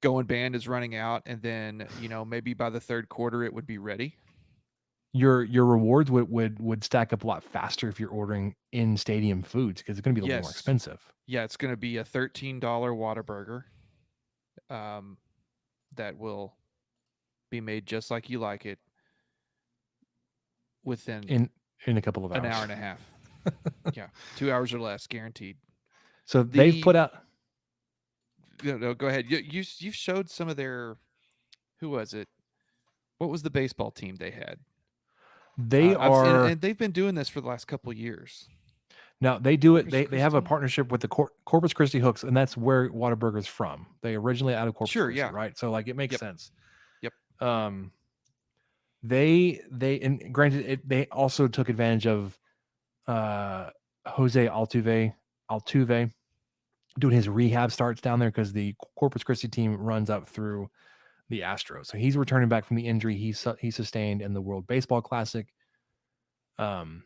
going band is running out, and then maybe by the third quarter it would be ready. Your rewards would stack up a lot faster if you're ordering in stadium foods, because it's going to be a little more expensive. Yeah, it's going to be a $13 Whataburger that will be made just like you like it within in a couple of hours. An hour and a half. Yeah, 2 hours or less, guaranteed. So they've put out. No, go ahead. You've showed some of their. Who was it? What was the baseball team they had? They are, and they've been doing this for the last couple of years. Now they do it. They have a partnership with the Corpus Christi Hooks, and that's where Whataburger's from. They originally out of Corpus Christi, right? So like it makes sense. Yep. They and granted they also took advantage of Jose Altuve doing his rehab starts down there because the Corpus Christi team runs up through the Astros. So he's returning back from the injury he sustained in the World Baseball Classic. So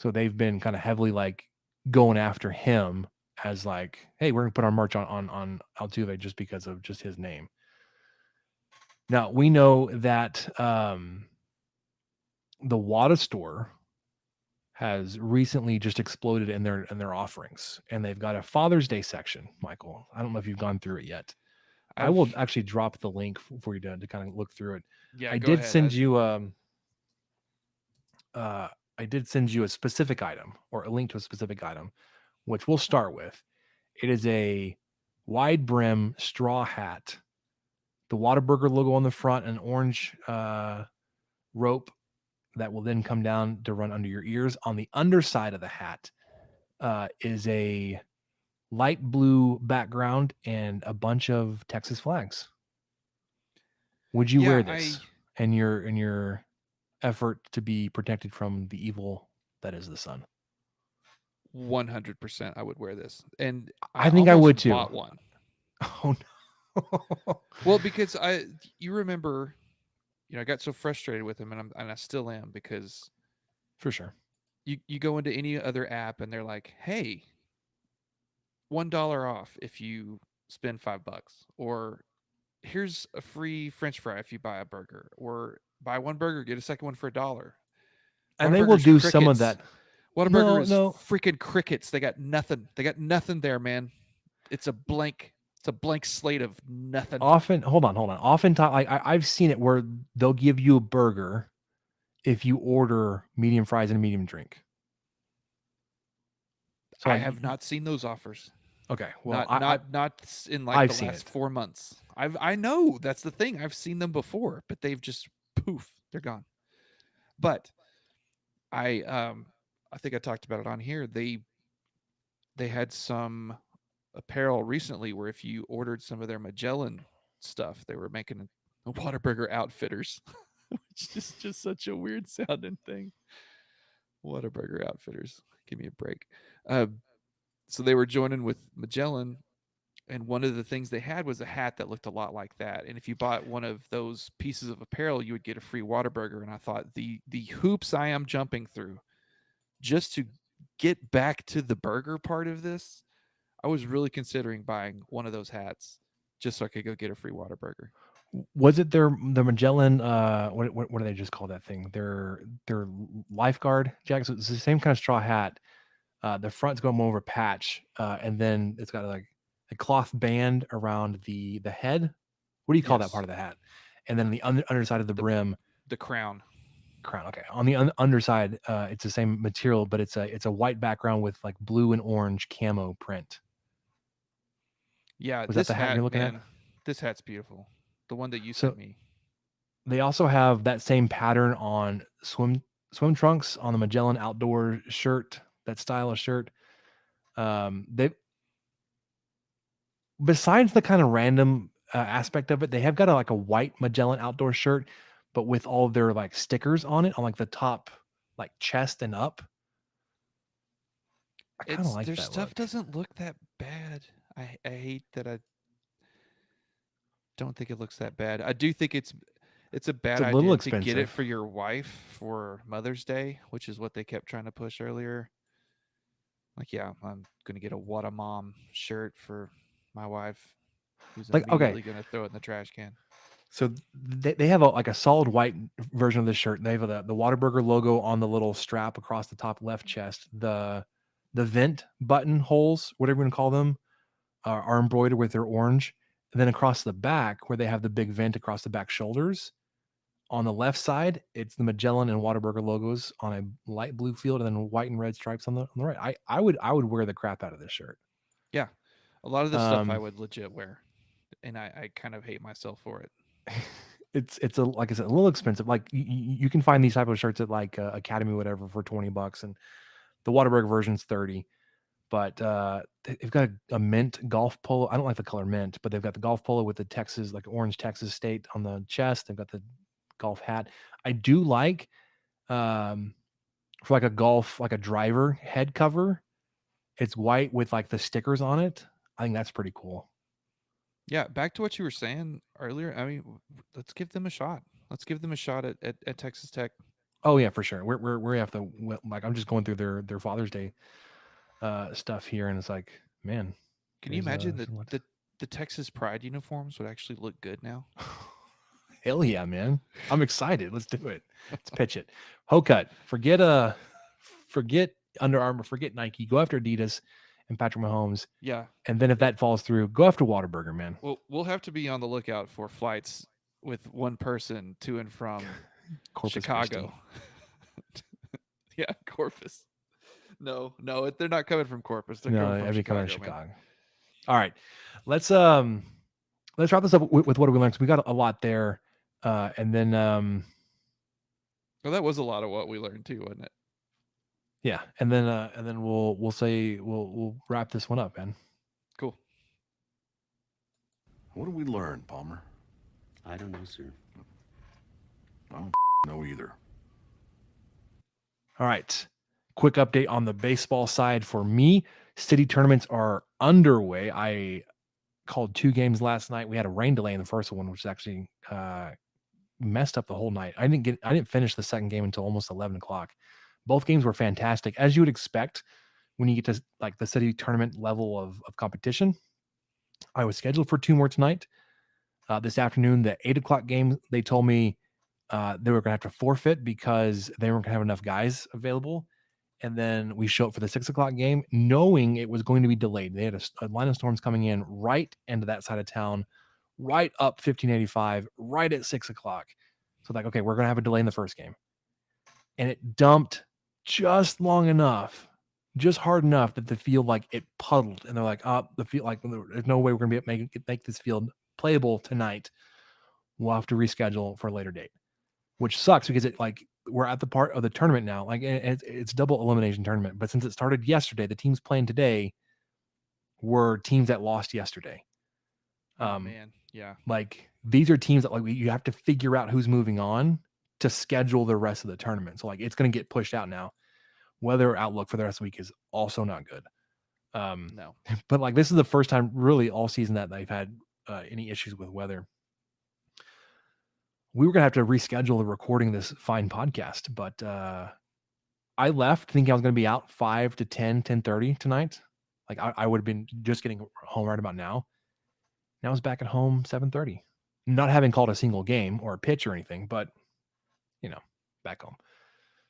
they've been kind of heavily like going after him as like, hey, we're gonna put our merch on Altuve just because of just his name. Now we know that the Wada store has recently just exploded in their offerings, and they've got a Father's Day section. Michael, I don't know if you've gone through it yet. I will actually drop the link for you to kind of look through it. Yeah, I did send you I did send you a specific item or a link to a specific item, which we'll start with. It is a wide brim straw hat, the Whataburger logo on the front, an orange rope that will then come down to run under your ears. On the underside of the hat is a light blue background and a bunch of Texas flags. Would you wear this in your effort to be protected from the evil that is the sun? 100% I would wear this. And I think I would too. Bought one. Oh no. Well, because you remember, I got so frustrated with him, and I still am, because for sure you go into any other app and they're like, hey, $1 off if you spend $5, or here's a free French fry if you buy a burger, or buy one burger, get a second one for $1. And they will do some of that. Whataburger is freaking crickets. They got nothing. They got nothing there, man. It's a blank slate of nothing. Hold on. Oftentimes, like I've seen it where they'll give you a burger if you order medium fries and a medium drink. So I have not seen those offers. Okay, well, not in like the last 4 months. I know that's the thing. I've seen them before, but they've just poof, they're gone. But I think I talked about it on here. They had some apparel recently where if you ordered some of their Magellan stuff, they were making a Whataburger Outfitters, which is just such a weird sounding thing. Whataburger Outfitters, give me a break. So they were joining with Magellan, and one of the things they had was a hat that looked a lot like that. And if you bought one of those pieces of apparel, you would get a free Whataburger. And I thought the hoops I am jumping through just to get back to the burger part of this, I was really considering buying one of those hats just so I could go get a free Whataburger. Was it the Magellan? What do they just call that thing? Their lifeguard jackets. It's the same kind of straw hat. The front's going more over patch, and then it's got like a cloth band around the head. What do you call that part of the hat? And then the underside of the brim, the crown. Okay. On the underside, it's the same material, but it's a white background with like blue and orange camo print. Yeah, was that the hat you're looking at? This hat's beautiful. The one that you sent me. They also have that same pattern on swim trunks on the Magellan outdoor shirt. That style of shirt. They, besides the kind of random aspect of it, they have got a white Magellan outdoor shirt, but with all their like stickers on it on like the top, like chest and up. I kind of like their that stuff. Look. Doesn't look that bad. I hate that. I don't think it looks that bad. I do think it's a bad idea to get it for your wife for Mother's Day, which is what they kept trying to push earlier. Like, yeah, I'm going to get a What a Mom shirt for my wife, who's immediately going to throw it in the trash can. So they have a solid white version of the shirt. They have the Whataburger logo on the little strap across the top left chest. The vent button holes, whatever you want to call them, are embroidered with their orange. And then across the back, where they have the big vent across the back shoulders, on the left side, it's the Magellan and Whataburger logos on a light blue field, and then white and red stripes on the right. I would wear the crap out of this shirt. Yeah, a lot of this stuff I would legit wear, and I kind of hate myself for it. It's like I said, a little expensive. Like you can find these type of shirts at like Academy whatever for $20, and the Whataburger version's $30. But they've got a mint golf polo. I don't like the color mint, but they've got the golf polo with the Texas, like orange Texas state on the chest. They've got the golf hat. I do like for like a golf, like a driver head cover. It's white with like the stickers on it. I think that's pretty cool. Yeah, back to what you were saying earlier. I mean, let's give them a shot. Let's give them a shot at Texas Tech. Oh yeah, for sure. We have to like I'm just going through their Father's Day stuff here, and it's like, man, Can you imagine what? the Texas Pride uniforms would actually look good now? Hell yeah, man! I'm excited. Let's do it. Let's pitch it. Hocut. Forget Under Armour. Forget Nike. Go after Adidas and Patrick Mahomes. Yeah. And then if that falls through, go after Whataburger, man. Well, we'll have to be on the lookout for flights with one person to and from Corpus Chicago. Yeah, Corpus. No, they're not coming from Corpus. They're coming from coming to Chicago. Chicago. All right, let's wrap this up with what we learned. So we got a lot there, and then Well, that was a lot of what we learned too, wasn't it? yeah, and then we'll wrap this one up, man. Cool. What did we learn, Palmer? I don't know, sir. I don't know either. All right. Quick update on the baseball side for me. City tournaments are underway. I called 2 games last night. We had a rain delay in the first one, which actually messed up the whole night. I didn't finish the second game until almost 11 o'clock. Both games were fantastic, as you would expect when you get to like the city tournament level of competition. I was scheduled for 2 more tonight. This afternoon, the 8 o'clock game, they told me they were going to have to forfeit because they weren't going to have enough guys available. And then we show up for the 6 o'clock game, knowing it was going to be delayed. They had a line of storms coming in right into that side of town, right up 1585, right at 6 o'clock. So like, okay, we're going to have a delay in the first game. And it dumped just long enough, just hard enough that the field, like it puddled. And they're like, oh, the field, like there's no way we're going to be able to make this field playable tonight. We'll have to reschedule for a later date, which sucks because it like we're at the part of the tournament now. Like it's double elimination tournament, but since it started yesterday, the teams playing today were teams that lost yesterday. Oh man, yeah. Like these are teams that like you have to figure out who's moving on to schedule the rest of the tournament. So like it's going to get pushed out now. Weather outlook for the rest of the week is also not good. No, but like this is the first time really all season that they've had any issues with weather. We were going to have to reschedule the recording this fine podcast, but I left thinking I was going to be out 5 to 10:30 tonight. Like I would have been just getting home right about now. Now I was back at home 7:30, not having called a single game or a pitch or anything, but back home.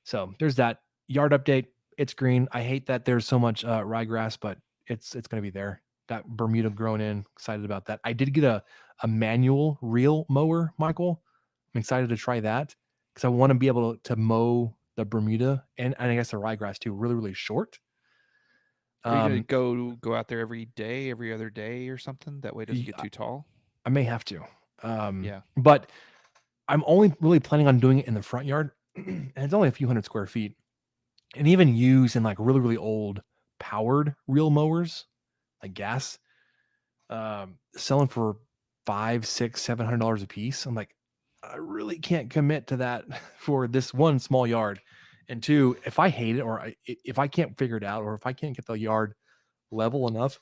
So there's that yard update. It's green. I hate that there's so much ryegrass, but it's going to be there. Got Bermuda grown in. Excited about that. I did get a manual reel mower, Michael. I'm excited to try that because I want to be able to mow the Bermuda and I guess the ryegrass too, really, really short. Are you gonna go out there every day, every other day or something? That way it doesn't get too tall. I may have to. Yeah. But I'm only really planning on doing it in the front yard. And it's only a few hundred square feet. And even used in like really, really old powered reel mowers, like gas, selling for $500, $600, $700 a piece. I'm like, I really can't commit to that for this one small yard. And two, if I hate it or if I can't figure it out or if I can't get the yard level enough,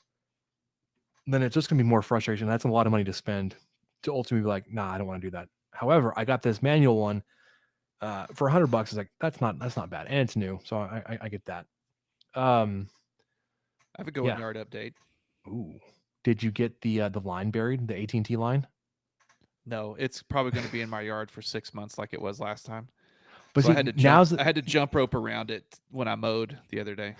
then it's just going to be more frustration. That's a lot of money to spend to ultimately be like, nah, I don't want to do that. However, I got this manual one for $100. It's like, that's not bad. And it's new. So I get that. I have a going yard update. Ooh, did you get the line buried, the AT&T line? No, it's probably going to be in my yard for 6 months like it was last time. But so see, I had to jump rope around it when I mowed the other day.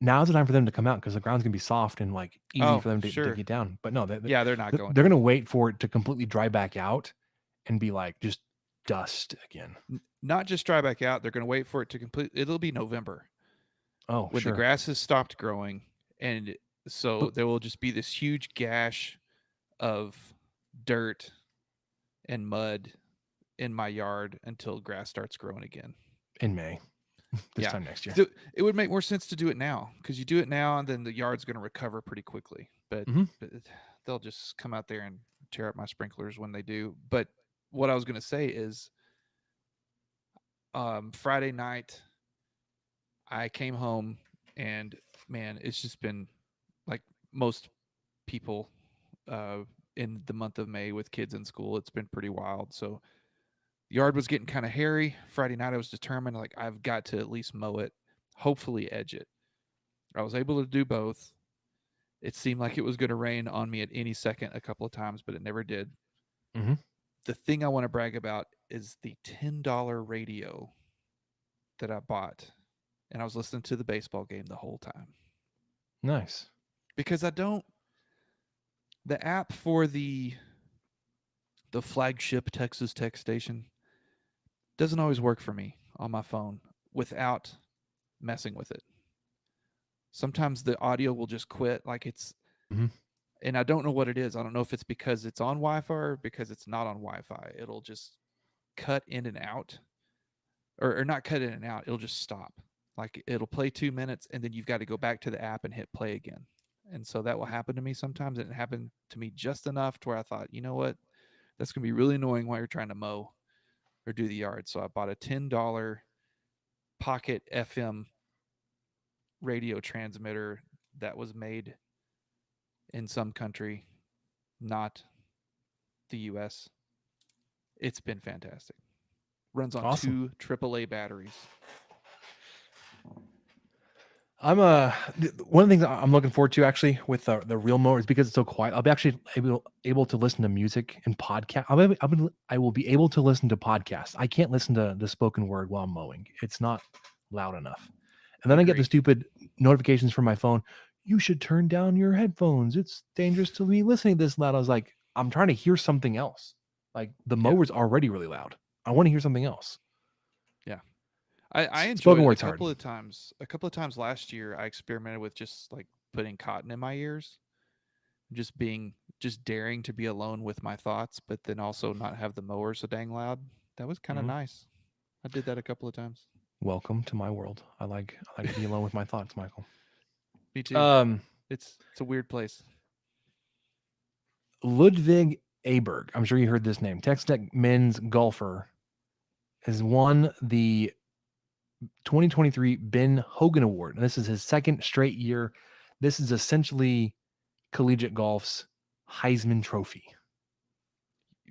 Now's the time for them to come out because the ground's gonna be soft and like easy for them to get down. But no, they're not going. They're gonna wait for it to completely dry back out and be like just dust again. Not just dry back out. They're gonna wait for it to complete. It'll be November. Oh, when the grass has stopped growing, and so there will just be this huge gash of dirt and mud in my yard until grass starts growing again in May. This time next year. So it would make more sense to do it now because you do it now and then the yard's going to recover pretty quickly. But they'll just come out there and tear up my sprinklers when they do. But what I was going to say is Friday night I came home and man, it's just been like most people in the month of May with kids in school. It's been pretty wild. So the yard was getting kind of hairy. Friday night, I was determined, like, I've got to at least mow it, hopefully edge it. I was able to do both. It seemed like it was going to rain on me at any second a couple of times, but it never did. Mm-hmm. The thing I want to brag about is the $10 radio that I bought, and I was listening to the baseball game the whole time. Nice. Because the app for the flagship Texas Tech station doesn't always work for me on my phone without messing with it. Sometimes the audio will just quit, like it's, and I don't know what it is. I don't know if it's because it's on Wi-Fi or because it's not on Wi-Fi. It'll just cut in and out, or not cut in and out. It'll just stop. Like it'll play 2 minutes and then you've got to go back to the app and hit play again. And so that will happen to me sometimes. And it happened to me just enough to where I thought, you know what? That's going to be really annoying while you're trying to mow or do the yard. So I bought a $10 Pocket FM radio transmitter that was made in some country, not the US. It's been fantastic. Runs on Awesome. 2 AAA batteries. I'm one of the things I'm looking forward to actually with the real mower is because it's so quiet. I'll be actually able to listen to music and podcast. I will be able to listen to podcasts. I can't listen to the spoken word while I'm mowing. It's not loud enough. And then I get the stupid notifications from my phone. You should turn down your headphones. It's dangerous to be listening this loud. I was like, I'm trying to hear something else. Like the mower's already really loud. I want to hear something else. Yeah. I enjoyed Spoken it word's a couple hard. of times. A couple of times last year, I experimented with just like putting cotton in my ears, just daring to be alone with my thoughts, but then also not have the mower so dang loud. That was kind of nice. I did that a couple of times. Welcome to my world. I like to be alone with my thoughts, Michael. Me too. It's a weird place. Ludwig Aberg. I'm sure you heard this name. Texas Tech men's golfer has won the 2023 Ben Hogan Award. And this is his second straight year. This is essentially collegiate golf's Heisman Trophy.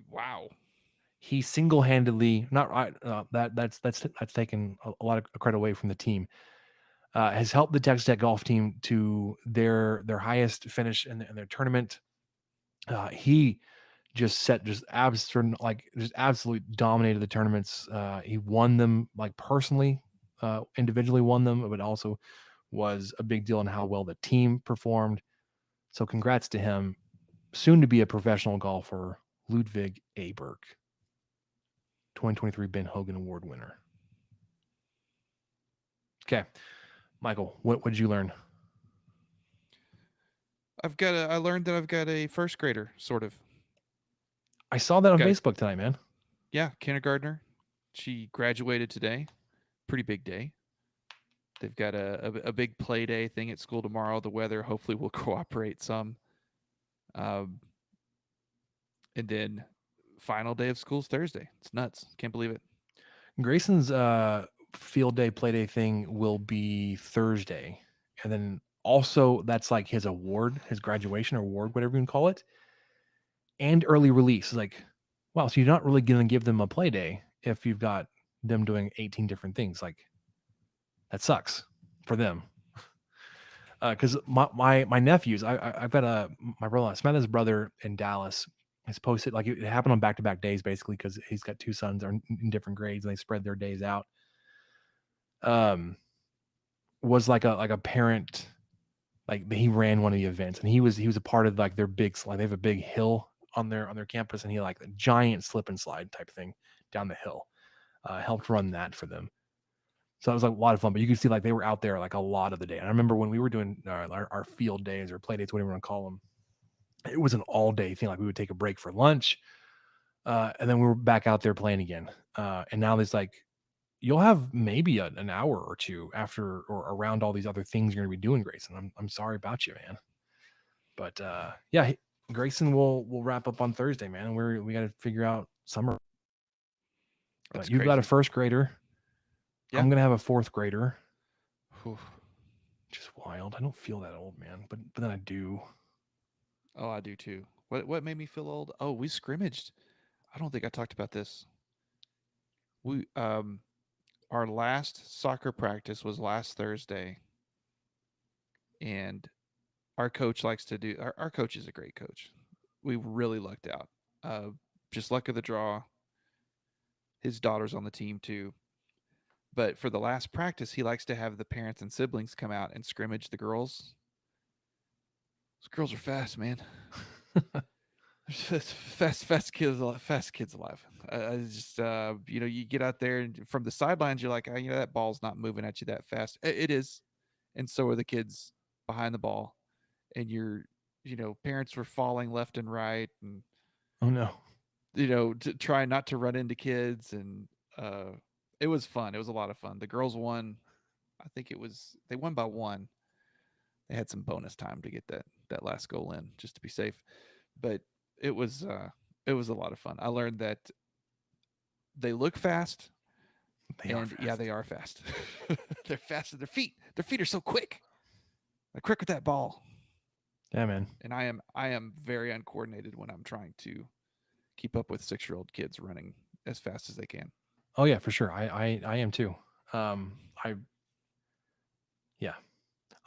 Wow. He single-handedly, that's taken a lot of credit away from the team. Has helped the Texas Tech golf team to their highest finish in their tournament. He absolutely dominated the tournaments. He won them like personally, individually won them, but also was a big deal in how well the team performed. So congrats to him. Soon to be a professional golfer, Ludwig Aberg, 2023 Ben Hogan Award winner. Okay, Michael, what did you learn? I learned that I've got a first grader, sort of. I saw that on Facebook tonight, man. Yeah, kindergartner. She graduated today. Pretty big day. They've got a big play day thing at school tomorrow. The weather hopefully will cooperate some. And then final day of school's Thursday. It's nuts. Can't believe it. Grayson's field day, play day thing will be Thursday. And then also that's like his award, his graduation award, whatever you can call it. And early release. Like, wow, so you're not really going to give them a play day if you've got them doing 18 different things. Like, that sucks for them. Because my nephews, I've got my brother, Samantha's brother in Dallas has posted, like it happened on back-to-back days basically because he's got 2 sons are in different grades and they spread their days out. Was like a parent, like he ran one of the events and he was a part of like their big slide. They have a big hill on their campus and he like a giant slip and slide type thing down the hill. Helped run that for them. So it was like a lot of fun, but you could see like they were out there like a lot of the day. And I remember when we were doing our field days or play dates, whatever you want to call them, it was an all day thing. Like we would take a break for lunch and then we were back out there playing again. And now there's like, you'll have maybe an hour or two after or around all these other things you're going to be doing, Grayson. I'm sorry about you, man. But yeah, Grayson will wrap up on Thursday, man. We got to figure out summer. But you've got a first grader. Yeah. I'm going to have a fourth grader. Just wild. I don't feel that old, man, but then I do. Oh, I do too. What made me feel old? Oh, we scrimmaged. I don't think I talked about this. We our last soccer practice was last Thursday, and our coach likes to do. Our coach is a great coach. We really lucked out. Just luck of the draw. His daughter's on the team too. But for the last practice, he likes to have the parents and siblings come out and scrimmage the girls. Those girls are fast, man. fast kids alive. Just you get out there and from the sidelines, you're like, that ball's not moving at you that fast. It is, and so are the kids behind the ball. And parents were falling left and right, and Oh no. to try not to run into kids, and it was fun. It was a lot of fun. The girls won. I think they won by 1. They had some bonus time to get that last goal in just to be safe, but it was a lot of fun. I learned that they look fast. Yeah, they are fast. They're fast at their feet. Their feet are so quick. They're quick with that ball. Yeah, man. And I am very uncoordinated when I'm trying to keep up with 6-year-old kids running as fast as they can. Oh yeah, for sure. I am too.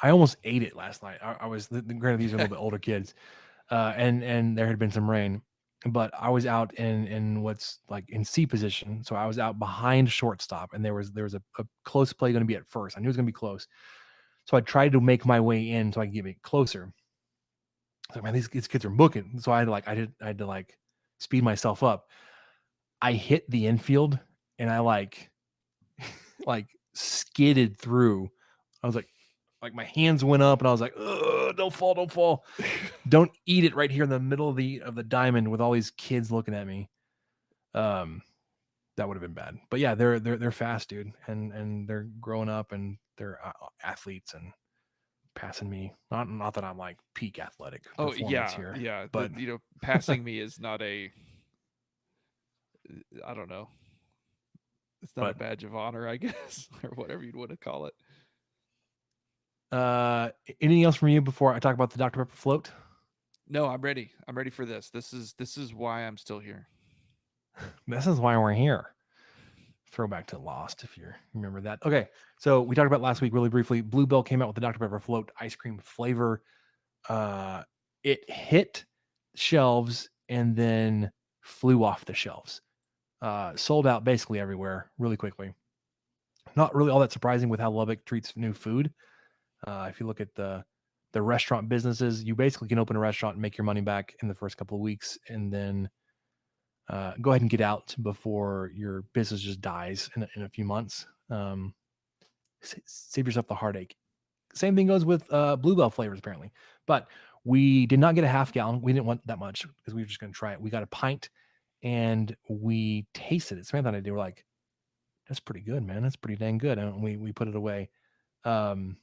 I almost ate it last night. I was granted these are a little bit older kids, and there had been some rain, but I was out in what's like in C position, so I was out behind shortstop, and there was a close play going to be at first. I knew it was going to be close, so I tried to make my way in so I could get it closer. I was like, man, these kids are booking, so I had to speed myself up. I hit the infield, and I like skidded through. I was like my hands went up, and I was like, "Ugh, don't fall. Don't eat it right here in the middle of the diamond with all these kids looking at me." That would have been bad. But yeah, they're fast, dude, and they're growing up, and they're athletes and passing me. Not that I'm like peak athletic. Oh yeah, here, yeah. But passing me is not I don't know. It's not a badge of honor, I guess, or whatever you'd want to call it. Anything else from you before I talk about the Dr. Pepper float? No, I'm ready. I'm ready for this. This is why I'm still here. This is why we're here. Throwback to Lost, if you remember that. Okay, so we talked about last week really briefly. Bluebell came out with the Dr. Pepper float ice cream flavor. It hit shelves and then flew off the shelves. Sold out basically everywhere really quickly. Not really all that surprising with how Lubbock treats new food. If you look at the restaurant businesses, you basically can open a restaurant and make your money back in the first couple of weeks, and then go ahead and get out before your business just dies in a few months. Save yourself the heartache. Same thing goes with Bluebell flavors, apparently. But we did not get a half gallon. We didn't want that much because we were just going to try it. We got a pint, and we tasted it. Samantha and I did. We're like, that's pretty good, man. That's pretty dang good. And we put it away. It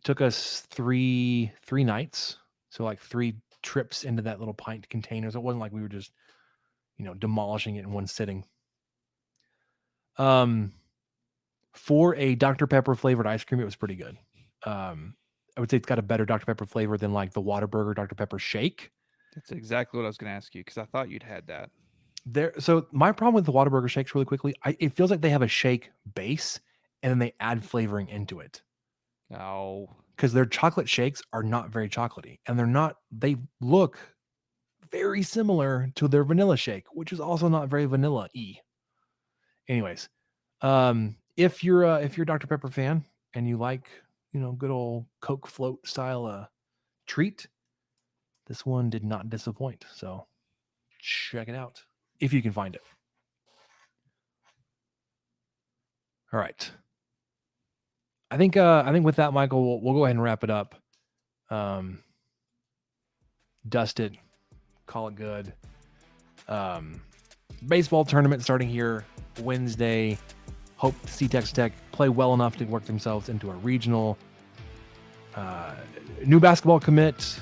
took us three nights. So like 3 trips into that little pint container. So it wasn't like we were just, demolishing it in one sitting. For a Dr. Pepper flavored ice cream, it was pretty good. I would say it's got a better Dr. Pepper flavor than like the Whataburger Dr. Pepper shake. That's exactly what I was going to ask you, because I thought you'd had that. So my problem with the Whataburger shakes really quickly, it feels like they have a shake base and then they add flavoring into it. No. Because their chocolate shakes are not very chocolatey, and they look very similar to their vanilla shake, which is also not very vanilla-y. Anyways, if you're a Dr. Pepper fan and you like, good old Coke float style treat, this one did not disappoint. So check it out if you can find it. All right. I think with that, Michael, we'll go ahead and wrap it up. Dust it, call it good. Baseball tournament starting here Wednesday. Hope to see Texas Tech play well enough to work themselves into a regional. New basketball commit.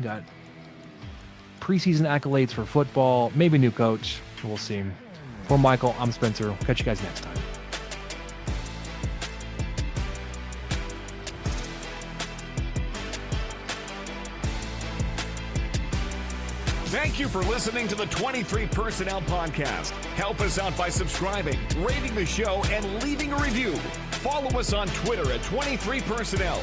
Got preseason accolades for football. Maybe new coach. We'll see. For Michael, I'm Spencer. Catch you guys next time. Thank you for listening to the 23 Personnel Podcast. Help us out by subscribing, rating the show, and leaving a review. Follow us on Twitter at 23 Personnel.